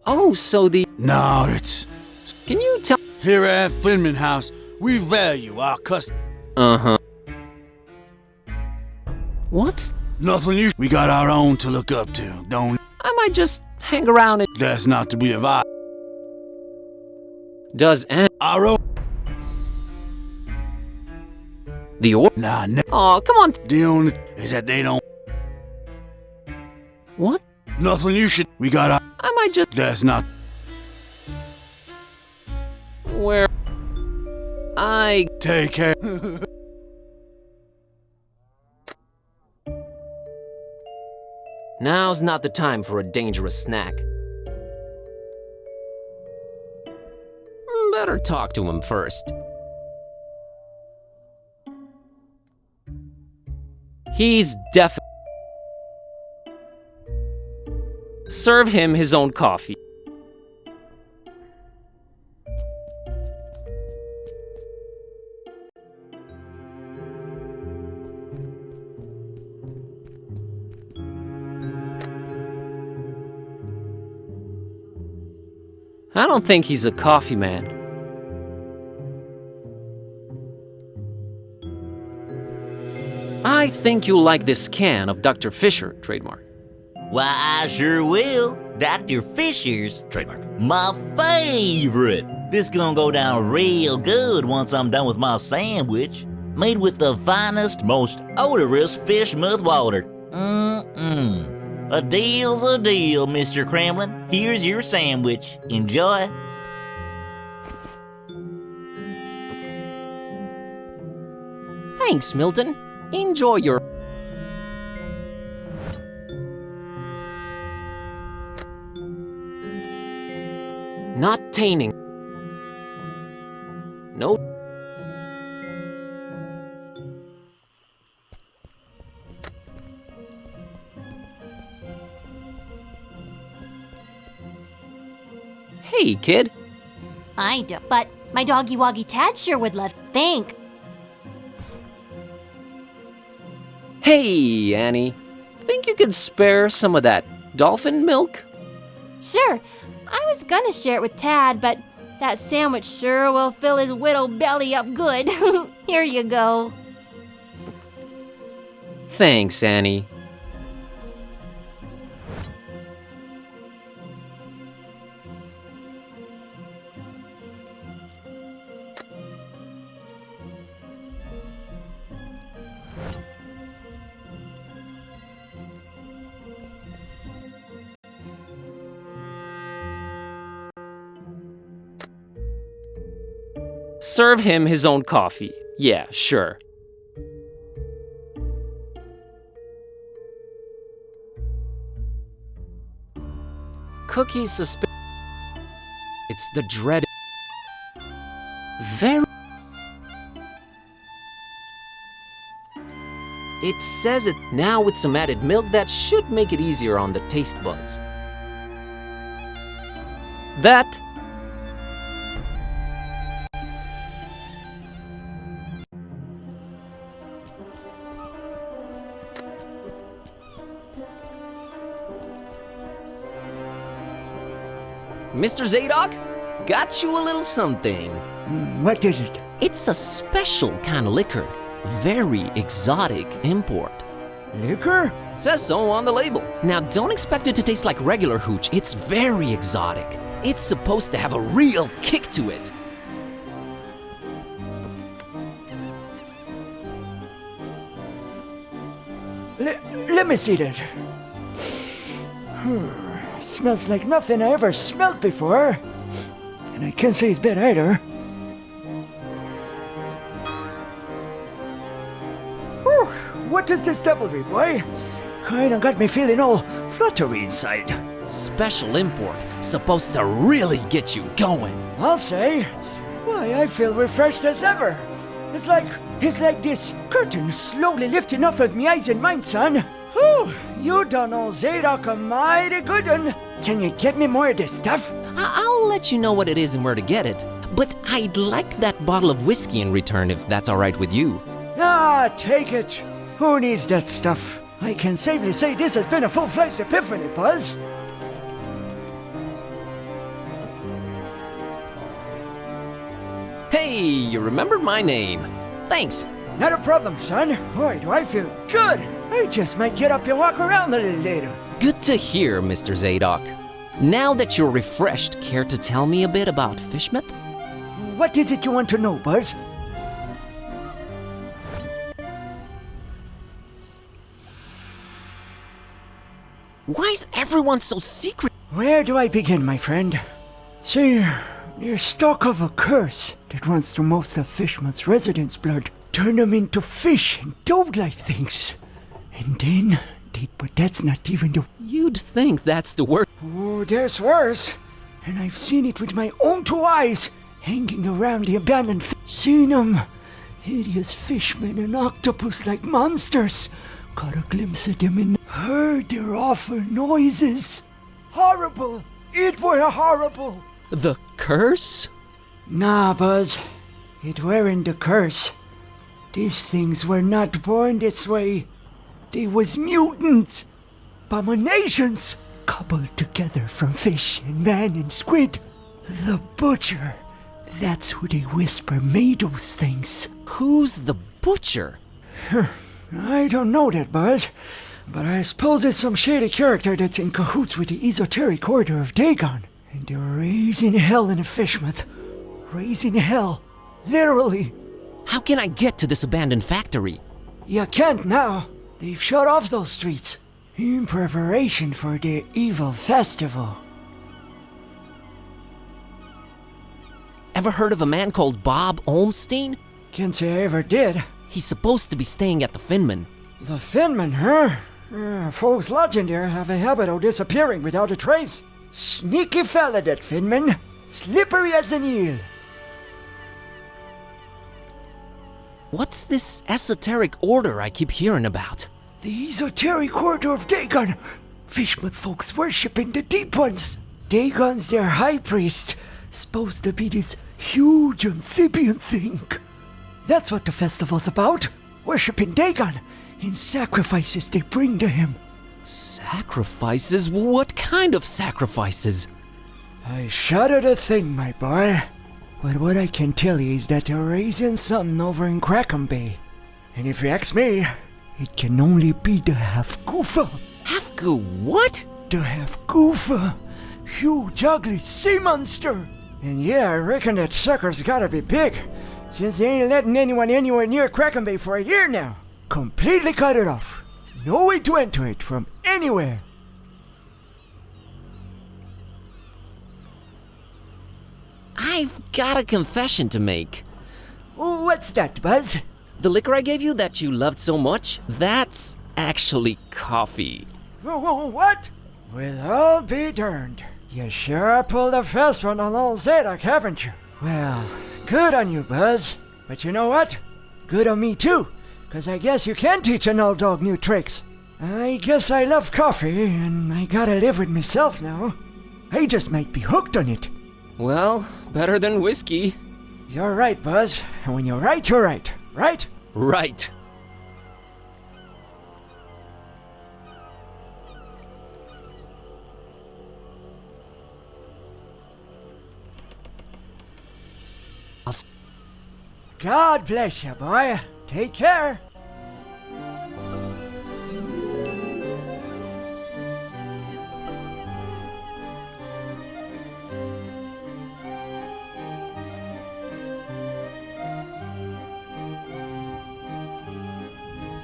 Oh, so the... No, it's... Can you tell... Here at Flinman House, we value our custom. Uh-huh. What's... Nothing you... We got our own to look up to, don't... I might just hang around and... That's not to be advised. Does our own... The or... Nah, no. Aw, come on. The only... Is that they don't... What? Nothing you should... We got our... I might just... That's not... Where... I... Take care. Now's not the time for a dangerous snack. Better talk to him first. He's deaf. Serve him his own coffee. I don't think he's a coffee man. I think you'll like this can of Dr. Fisher, trademark. Why, I sure will. Dr. Fisher's, trademark, my favorite. This gonna go down real good once I'm done with my sandwich. Made with the finest, most odorous fish mouth water. A deal's a deal, Mr. Kremlin. Here's your sandwich. Enjoy. Thanks, Milton. Enjoy your... Not tainting. No. Hey, kid. I do, but my doggy woggy Tad sure would love. Think. Hey, Annie. Think you could spare some of that dolphin milk? Sure, I was gonna share it with Tad, but that sandwich sure will fill his widow belly up good. Here you go. Thanks, Annie. Serve him his own coffee. Yeah, sure. Cookie's suspicious. It's the dreaded. Very. It says it now with some added milk that should make it easier on the taste buds. That. Mr. Zadok, got you a little something. What is it? It's a special kind of liquor. Very exotic import. Liquor? Says so on the label. Now don't expect it to taste like regular hooch. It's very exotic. It's supposed to have a real kick to it. Let me see that. Smells like nothing I ever smelled before. And I can't say it's bad either. Whew, what is this devilry, boy? Kinda got me feeling all fluttery inside. Special import. Supposed to really get you going. I'll say. Why, I feel refreshed as ever. It's like this curtain slowly lifting off of me eyes and mind, son. Whew, you done old Zadok a mighty good one. Can you get me more of this stuff? I'll let you know what it is and where to get it. But I'd like that bottle of whiskey in return if that's alright with you. Ah, take it. Who needs that stuff? I can safely say this has been a full-fledged epiphany, Buzz. Hey, you remembered my name. Thanks. Not a problem, son. Boy, do I feel good. I just might get up and walk around a little later. Good to hear, Mr. Zadok. Now that you're refreshed, care to tell me a bit about Fishmouth? What is it you want to know, Buzz? Why is everyone so secret? Where do I begin, my friend? See, there's talk of a curse that runs through most of Fishmouth's residents' blood. Turn them into fish and toad-like things. And then, but that's not even the... You'd think that's the worst. Oh, there's worse. And I've seen it with my own two eyes, hanging around the abandoned Seen them. Hideous fishmen and octopus-like monsters. Caught a glimpse of them and heard their awful noises. Horrible. It were horrible. The curse? Nah, Buzz. It weren't the curse. These things were not born this way. They was mutants. Abominations. Coupled together from fish and man and squid. The butcher. That's who they whisper made those things. Who's the butcher? I don't know that, Buzz. But I suppose it's some shady character that's in cahoots with the esoteric order of Dagon. And they're raising hell in Fishmouth. Raising hell. Literally. How can I get to this abandoned factory? You can't now. They've shut off those streets. In preparation for their evil festival. Ever heard of a man called Bob Olmstein? Can't say I ever did. He's supposed to be staying at the Finman. The Finman, huh? Folks lodging there have a habit of disappearing without a trace. Sneaky fella, that Finman. Slippery as an eel. What's this esoteric order I keep hearing about? The esoteric order of Dagon. Fishmouth folks worshipping the Deep Ones. Dagon's their high priest. Supposed to be this huge amphibian thing. That's what the festival's about. Worshipping Dagon in sacrifices they bring to him. Sacrifices? What kind of sacrifices? I shudder to think, my boy. But what I can tell you is that they're raising something over in Crackham Bay. And if you ask me, it can only be the Half-Goofa. Half-Goo what? The Half-Goofa. Huge, ugly sea monster. And yeah, I reckon that sucker's gotta be big. Since they ain't letting anyone anywhere near Crackham Bay for a year now. Completely cut it off. No way to enter it from anywhere. I've got a confession to make. What's that, Buzz? The liquor I gave you that you loved so much, that's actually coffee. What? Well, I'll be darned. You sure pulled a fast one on old Zadok, haven't you? Well, good on you, Buzz. But you know what? Good on me, too. 'Cause I guess you can teach an old dog new tricks. I guess I love coffee, and I gotta live with myself now. I just might be hooked on it. Well, better than whiskey. You're right, Buzz. And when you're right, right? Right. God bless you, boy. Take care.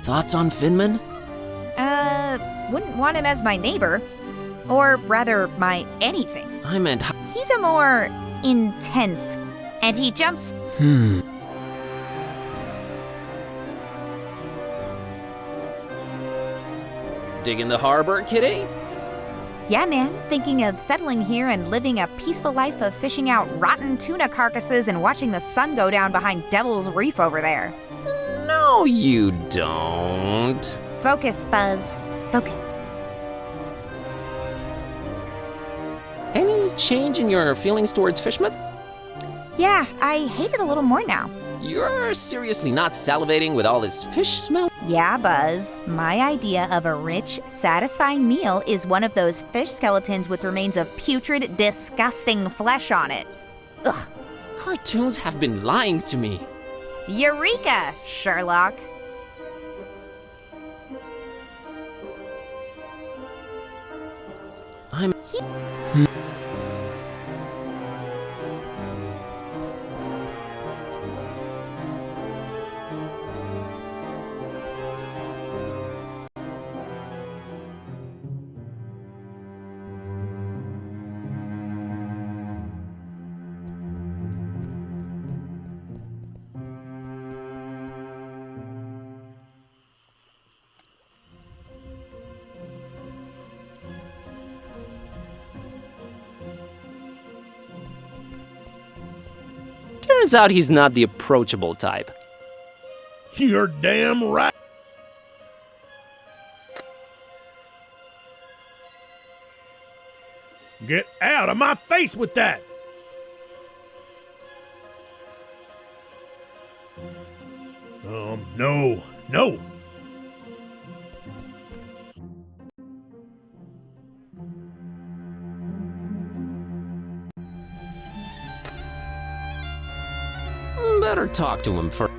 Thoughts on Finman? Wouldn't want him as my neighbor. Or rather, my anything. I meant... He's a more intense, and he jumps... Digging the harbor, kitty? Yeah, man, thinking of settling here and living a peaceful life of fishing out rotten tuna carcasses and watching the sun go down behind Devil's Reef over there. No, you don't. Focus, Buzz. Focus. Any change in your feelings towards Fishman? Yeah, I hate it a little more now. You're seriously not salivating with all this fish smell? Yeah, Buzz. My idea of a rich, satisfying meal is one of those fish skeletons with remains of putrid, disgusting flesh on it. Ugh. Cartoons have been lying to me. Eureka, Sherlock. Turns out he's not the approachable type. You're damn right. Get out of my face with that! No. Better talk to him first.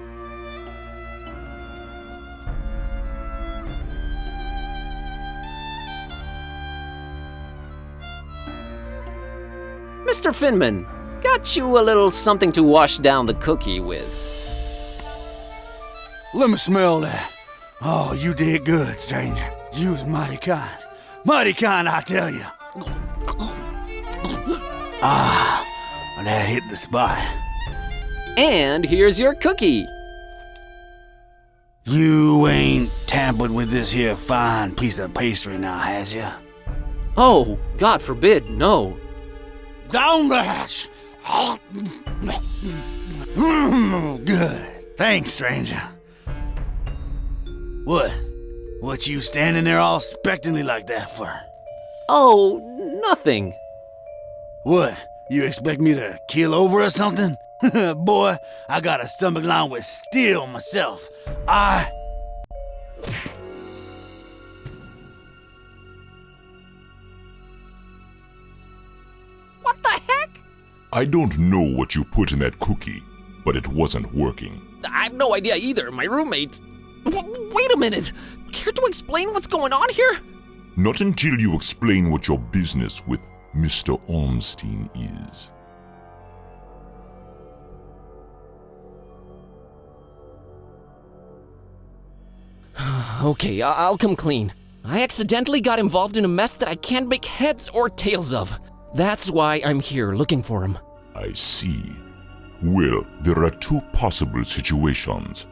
Mr. Finman, got you a little something to wash down the cookie with. Let me smell that. Oh, you did good, stranger. You was mighty kind. Mighty kind, I tell you. That hit the spot. And here's your cookie. You ain't tampered with this here fine piece of pastry now, has ya? Oh, God forbid, no. Down the hatch. Good. Thanks, stranger. What you standing there all expectantly like that for? Oh, nothing. What, you expect me to keel over or something? Boy, I got a stomach lined with steel myself. What the heck? I don't know what you put in that cookie, but it wasn't working. I have no idea either. My roommate... Wait a minute. Care to explain what's going on here? Not until you explain what your business with Mr. Ormstein is. Okay, I'll come clean. I accidentally got involved in a mess that I can't make heads or tails of. That's why I'm here looking for him. I see. Well, there are two possible situations.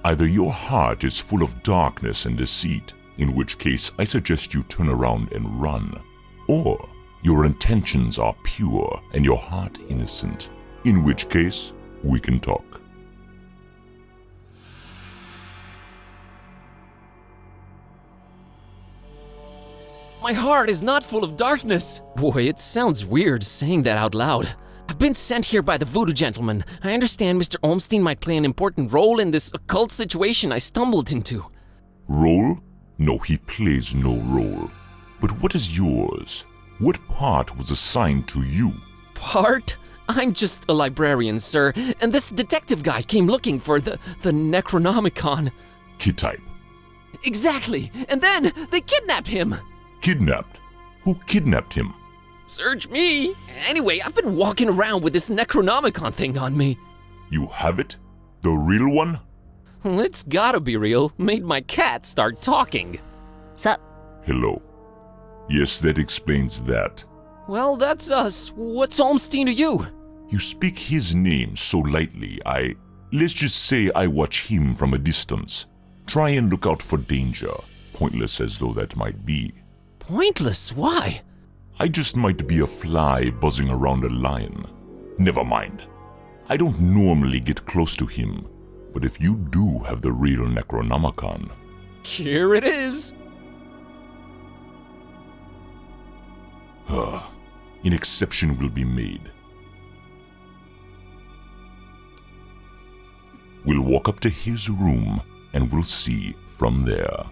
Either your heart is full of darkness and deceit, in which case I suggest you turn around and run. Or your intentions are pure and your heart innocent, in which case we can talk. My heart is not full of darkness. Boy, it sounds weird saying that out loud. I've been sent here by the voodoo gentleman. I understand Mr. Olmstein might play an important role in this occult situation I stumbled into. Role? No, he plays no role. But what is yours? What part was assigned to you? Part? I'm just a librarian, sir, and this detective guy came looking for the Necronomicon. Kid type. Exactly, and then they kidnapped him. Kidnapped? Who kidnapped him? Search me. Anyway, I've been walking around with this Necronomicon thing on me. You have it? The real one? It's gotta be real. Made my cat start talking. Sup? Hello. Yes, that explains that. Well, that's us. What's Olmstein to you? You speak his name so lightly, let's just say I watch him from a distance. Try and look out for danger, pointless as though that might be. Pointless? Why? I just might be a fly buzzing around a lion. Never mind. I don't normally get close to him, but if you do have the real Necronomicon... Here it is. An exception will be made. We'll walk up to his room and we'll see from there.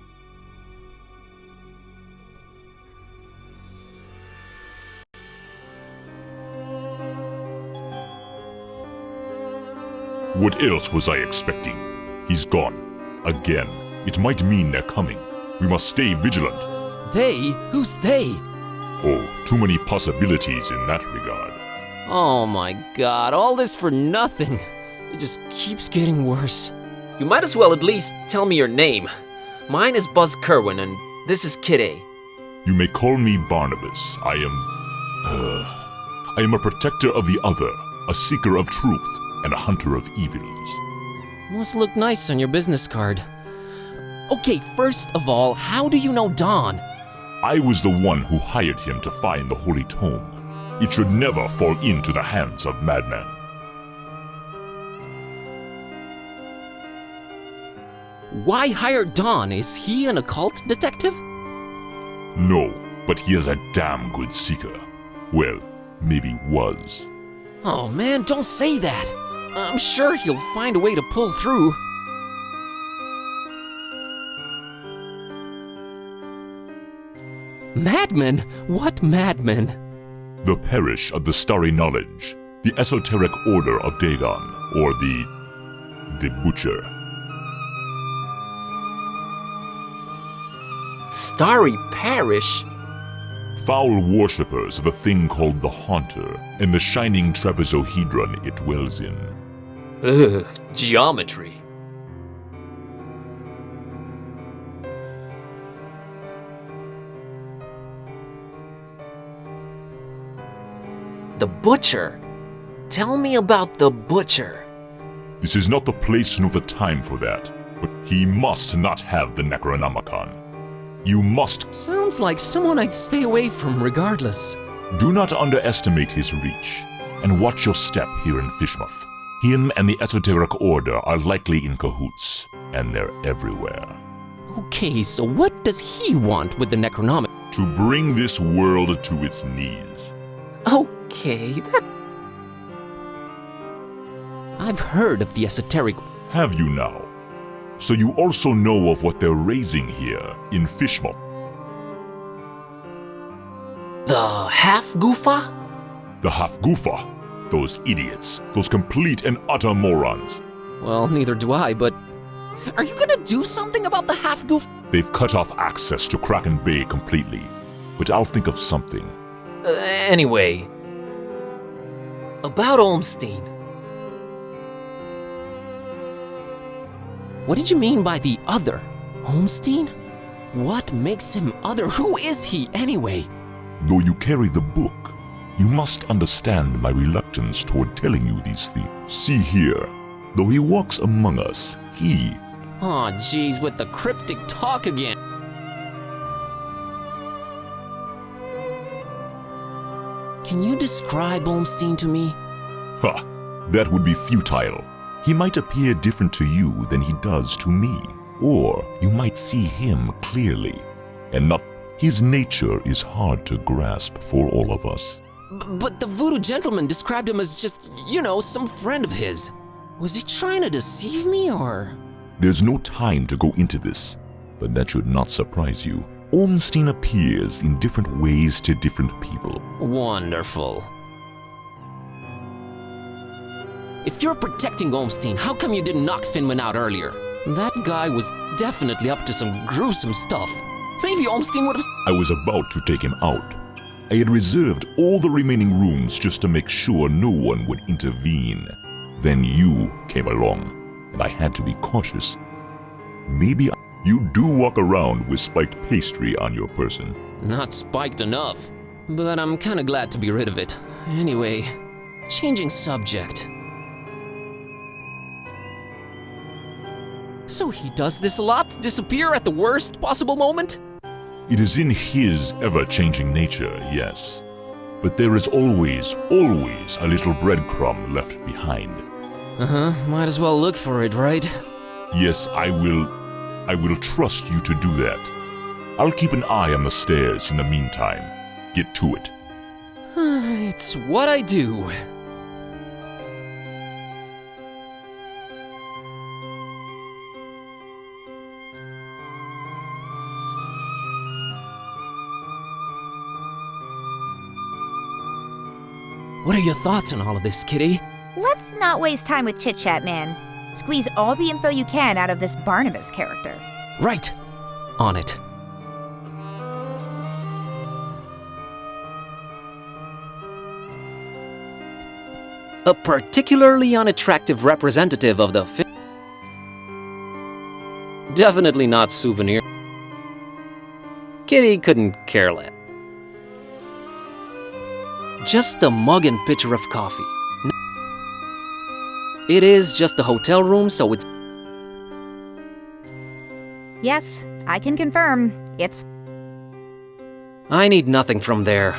What else was I expecting? He's gone. Again. It might mean they're coming. We must stay vigilant. They? Who's they? Oh, too many possibilities in that regard. Oh my god, all this for nothing. It just keeps getting worse. You might as well at least tell me your name. Mine is Buzz Kerwin, and this is Kid A. You may call me Barnabas. I am a protector of the other, a seeker of truth, and a hunter of evils. Must look nice on your business card. Okay, first of all, how do you know Don? I was the one who hired him to find the Holy Tome. It should never fall into the hands of madmen. Why hire Don? Is he an occult detective? No, but he is a damn good seeker. Well, maybe was. Oh man, don't say that. I'm sure he'll find a way to pull through. Madmen? What madmen? The Parish of the Starry Knowledge, the Esoteric Order of Dagon, or the Butcher. Starry Parish? Foul worshippers of a thing called the Haunter, and the shining trapezohedron it dwells in. Ugh, geometry. The Butcher? Tell me about the Butcher. This is not the place nor the time for that, but he must not have the Necronomicon. You must... Sounds like someone I'd stay away from regardless. Do not underestimate his reach, and watch your step here in Fishmouth. Him and the Esoteric Order are likely in cahoots, and they're everywhere. Okay, so what does he want with the Necronomicon? To bring this world to its knees. Okay, that... I've heard of the Esoteric... Have you now? So you also know of what they're raising here in Fishmouth. The Half-Goofa? The Half-Goofa? Those idiots. Those complete and utter morons. Well, neither do I, but... Are you gonna do something about the Half-Goofa? They've cut off access to Kraken Bay completely, but I'll think of something. Anyway... About Olmstein. What did you mean by the other? Olmstein? What makes him other? Who is he, anyway? Though you carry the book, You must understand my reluctance toward telling you these things. See here, though he walks among us, he... Aw, jeez, with the cryptic talk again. Can you describe Olmstein to me? Ha! That would be futile. He might appear different to you than he does to me. Or you might see him clearly, and not... His nature is hard to grasp for all of us. But the voodoo gentleman described him as just, you know, some friend of his. Was he trying to deceive me, or...? There's no time to go into this, but that should not surprise you. Olmstein appears in different ways to different people. Wonderful. If you're protecting Olmstein, how come you didn't knock Finman out earlier? That guy was definitely up to some gruesome stuff. Maybe Olmstein would have... I was about to take him out. I had reserved all the remaining rooms just to make sure no one would intervene. Then you came along, and I had to be cautious. Maybe you do walk around with spiked pastry on your person. Not spiked enough, but I'm kinda glad to be rid of it. Anyway, changing subject. So he does this a lot? Disappear at the worst possible moment? It is in his ever-changing nature, yes. But there is always a little breadcrumb left behind. Might as well look for it, right? Yes, I will trust you to do that. I'll keep an eye on the stairs in the meantime. Get to it. It's what I do. What are your thoughts on all of this, Kitty? Let's not waste time with chit-chat, man. Squeeze all the info you can out of this Barnabas character. Right. On it. A particularly unattractive representative of the definitely not Souvenir. Kitty couldn't care less. Just a mug and pitcher of coffee. It is just a hotel room, so it's... Yes, I can confirm. It's... I need nothing from there.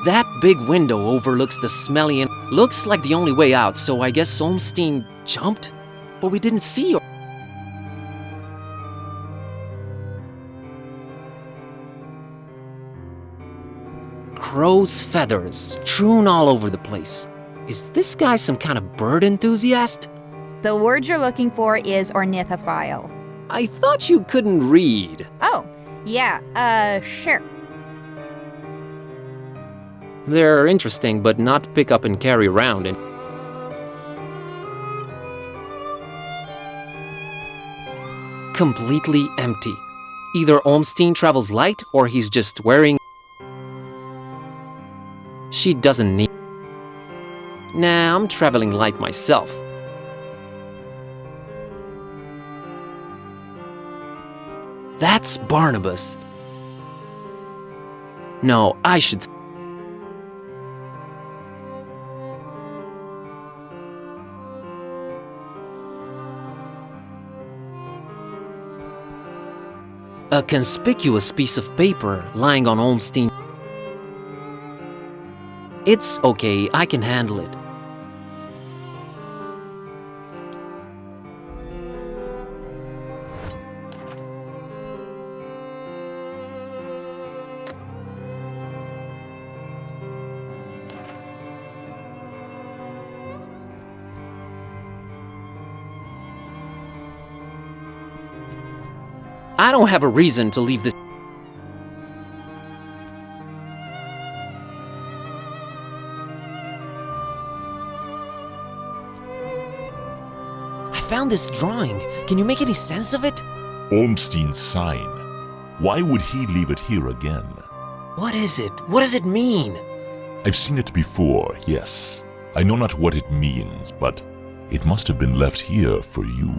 That big window overlooks the smelly and... Looks like the only way out, so I guess Olmstein jumped? But we didn't see her. Crow's feathers strewn all over the place. Is this guy some kind of bird enthusiast? The word you're looking for is ornithophile. I thought you couldn't read. Oh, yeah, sure. They're interesting, but not pick up and carry around. And completely empty. Either Olmstein travels light, or he's just wearing... She doesn't need... Nah, I'm traveling light myself. That's Barnabas. No, I should... A conspicuous piece of paper lying on Olmstein. It's okay, I can handle it. I don't have a reason to leave this. I found this drawing. Can you make any sense of it? Olmstein's sign. Why would he leave it here again? What is it? What does it mean? I've seen it before, yes. I know not what it means, but it must have been left here for you.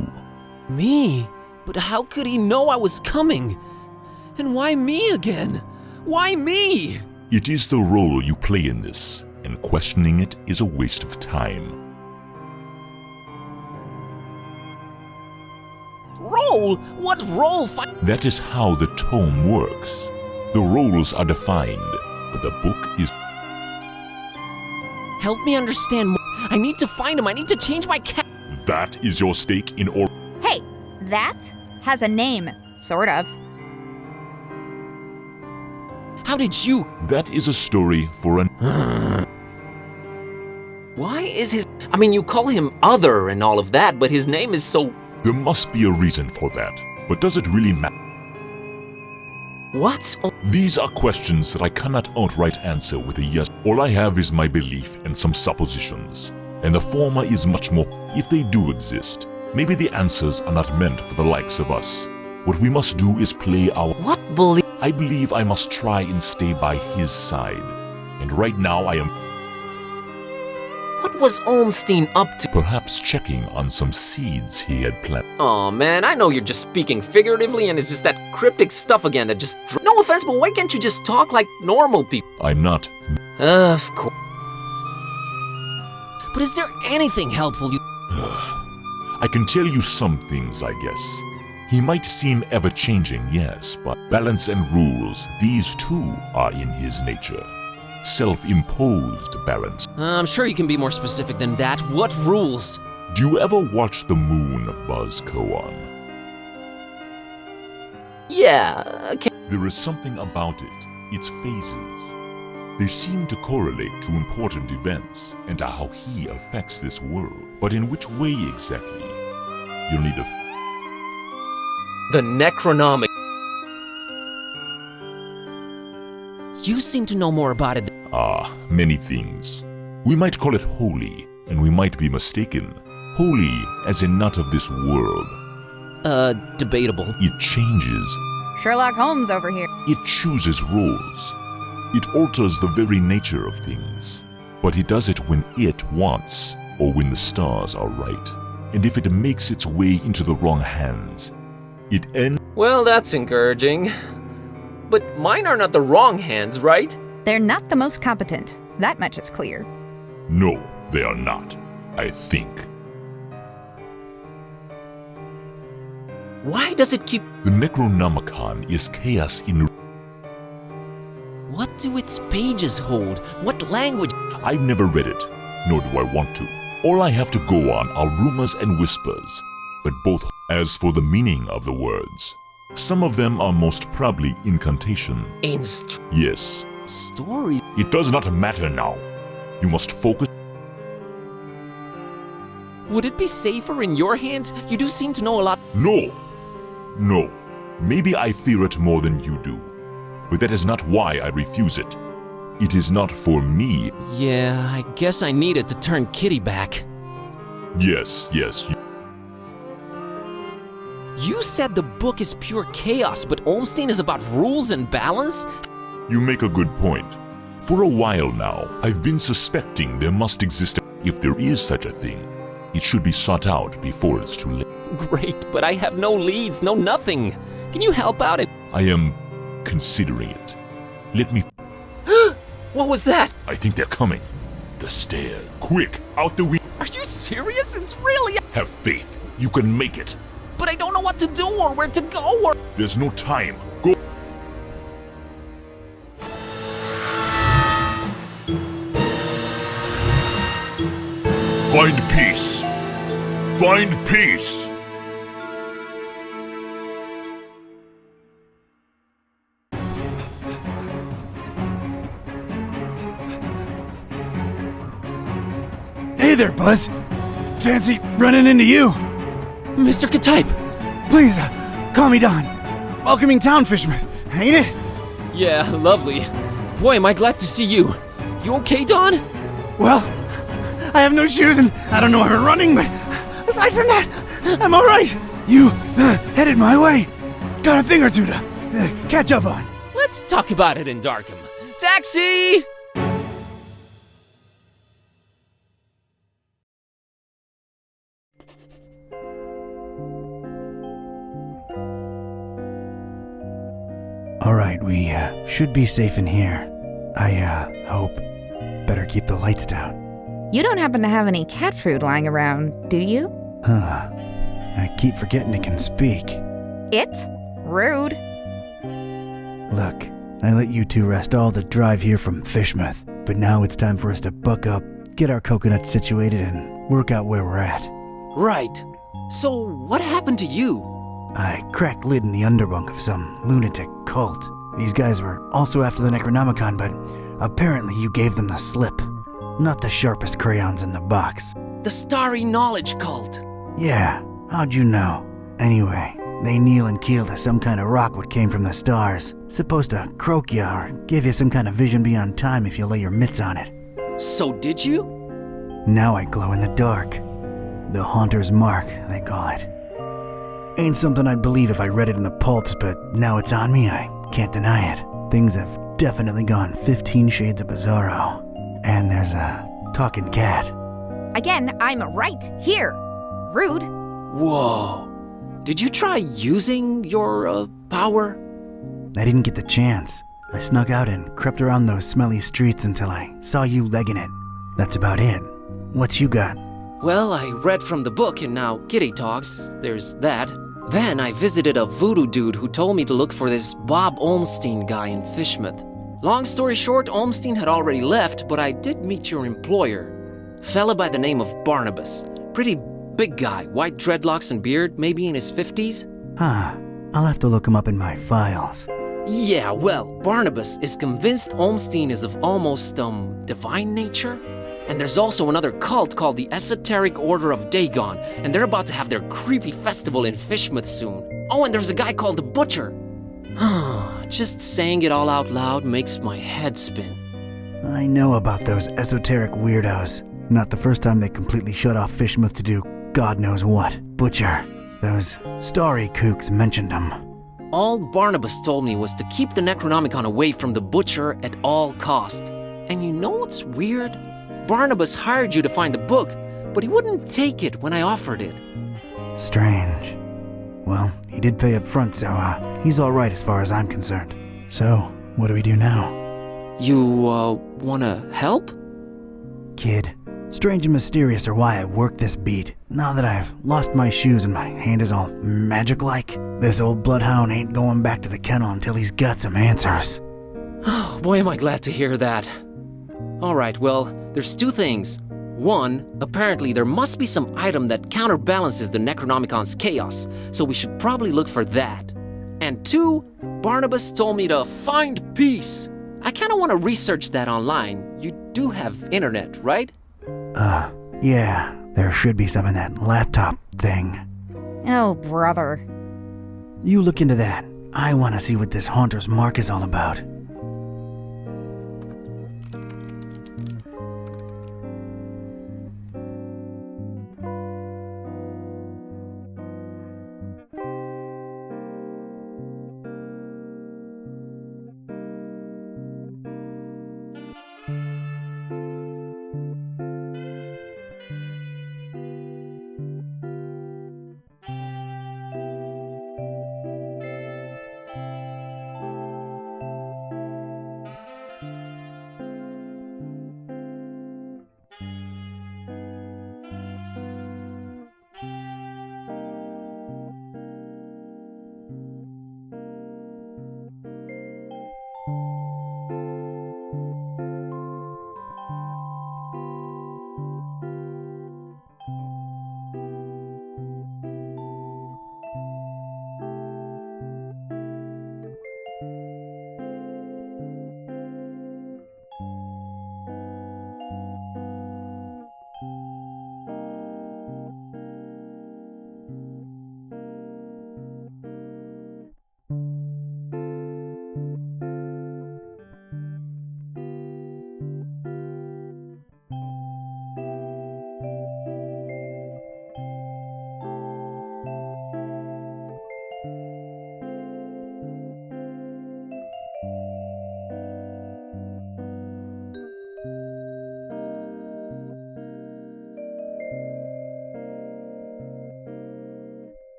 Me? But how could he know I was coming? And why me again? Why me? It is the role you play in this, and questioning it is a waste of time. Role? What role? That is how the tome works. The roles are defined, but the book is... Help me understand more. I need to find him. I need to change my That is your stake in all... Hey, that has a name, sort of. How did you... That is a story for an... Why is his... I mean, you call him Other and all of that, but his name is so... There must be a reason for that, but does it really matter? What? These are questions that I cannot outright answer with a yes. All I have is my belief and some suppositions, and the former is much more... If they do exist, maybe the answers are not meant for the likes of us. What we must do is play our... What bully? I believe I must try and stay by his side, and right now I am... What was Olmstein up to? Perhaps checking on some seeds he had planted. Oh man, I know you're just speaking figuratively and it's just that cryptic stuff again that just... No offense, but why can't you just talk like normal people? I'm not... Of course. But is there anything helpful you... I can tell you some things, I guess. He might seem ever-changing, yes, but balance and rules, these too are in his nature. Self-imposed balance. I'm sure you can be more specific than that. What rules? Do you ever watch the moon buzz koan? Yeah, okay. There is something about it, its phases. They seem to correlate to important events and to how he affects this world. But in which way exactly? You'll need a... The Necronomic. You seem to know more about it. Many things. We might call it holy, and we might be mistaken. Holy as in not of this world. Debatable. It changes. Sherlock Holmes over here. It chooses roles. It alters the very nature of things. But it does it when it wants, or when the stars are right. And if it makes its way into the wrong hands, it ends... Well, that's encouraging. But mine are not the wrong hands, right? They're not the most competent. That much is clear. No, they are not. I think. Why does it keep... The Necronomicon is chaos in... What do its pages hold? What language? I've never read it, nor do I want to. All I have to go on are rumors and whispers, but both... As for the meaning of the words, some of them are most probably incantation. Yes. Stories? It does not matter now. You must focus... Would it be safer in your hands? You do seem to know a lot. No! No. Maybe I fear it more than you do. But that is not why I refuse it. It is not for me. Yeah, I guess I need it to turn Kitty back. Yes. You said the book is pure chaos, but Olmstein is about rules and balance? You make a good point. For a while now, I've been suspecting there must exist... If there is such a thing, it should be sought out before it's too late. Great, but I have no leads, no nothing. Can you help out? I am considering it. Let me... What was that? I think they're coming. The stair. Quick, out the window. Are you serious? It's really... Have faith. You can make it. But I don't know what to do or where to go or... There's no time. Go. Find peace. Find peace. Hey there, Buzz. Fancy running into you. Mr. Katype! Please, call me Don. Welcoming town fisherman, ain't it? Yeah, lovely. Boy, am I glad to see you. You okay, Don? Well, I have no shoes and I don't know how to running, but aside from that, I'm alright. You headed my way. Got a thing or two to catch up on. Let's talk about it in Darkham. Taxi! We should be safe in here. I hope. Better keep the lights down. You don't happen to have any cat food lying around, do you? Huh. I keep forgetting it can speak. It? Rude. Look, I let you two rest all the drive here from Fishmouth, but now it's time for us to buck up, get our coconuts situated, and work out where we're at. Right. So, what happened to you? I cracked lid in the underbunk of some lunatic cult. These guys were also after the Necronomicon, but apparently you gave them the slip. Not the sharpest crayons in the box. The Starry Knowledge Cult. Yeah, how'd you know? Anyway, they kneel and keel to some kind of rock what came from the stars. Supposed to croak ya or give you some kind of vision beyond time if you lay your mitts on it. So did you? Now I glow in the dark. The Haunter's Mark, they call it. Ain't something I'd believe if I read it in the pulps, but now it's on me, I can't deny it. Things have definitely gone 15 shades of bizarro. And there's a talking cat. Again, I'm right here. Rude. Whoa. Did you try using your, power? I didn't get the chance. I snuck out and crept around those smelly streets until I saw you legging it. That's about it. What you got? Well, I read from the book and now kitty talks. There's that. Then I visited a voodoo dude who told me to look for this Bob Olmstein guy in Fishmouth. Long story short, Olmstein had already left, but I did meet your employer. Fella by the name of Barnabas. Pretty big guy, white dreadlocks and beard, maybe in his 50s. Huh. I'll have to look him up in my files. Yeah, well, Barnabas is convinced Olmstein is of almost, divine nature. And there's also another cult called the Esoteric Order of Dagon, and they're about to have their creepy festival in Fishmouth soon. Oh, and there's a guy called the Butcher. Just saying it all out loud makes my head spin. I know about those esoteric weirdos. Not the first time they completely shut off Fishmouth to do God knows what. Butcher. Those starry kooks mentioned them. All Barnabas told me was to keep the Necronomicon away from the Butcher at all cost. And you know what's weird? Barnabas hired you to find the book, but he wouldn't take it when I offered it. Strange. Well, he did pay up front, so he's all right as far as I'm concerned. So, what do we do now? You, wanna help? Kid, strange and mysterious are why I work this beat. Now that I've lost my shoes and my hand is all magic-like, this old bloodhound ain't going back to the kennel until he's got some answers. Oh, boy, am I glad to hear that. All right, well, there's two things. One, apparently there must be some item that counterbalances the Necronomicon's chaos, so we should probably look for that. And two, Barnabas told me to find peace. I kinda wanna research that online. You do have internet, right? Yeah, there should be some in that laptop thing. Oh, brother. You look into that. I wanna see what this Haunter's Mark is all about.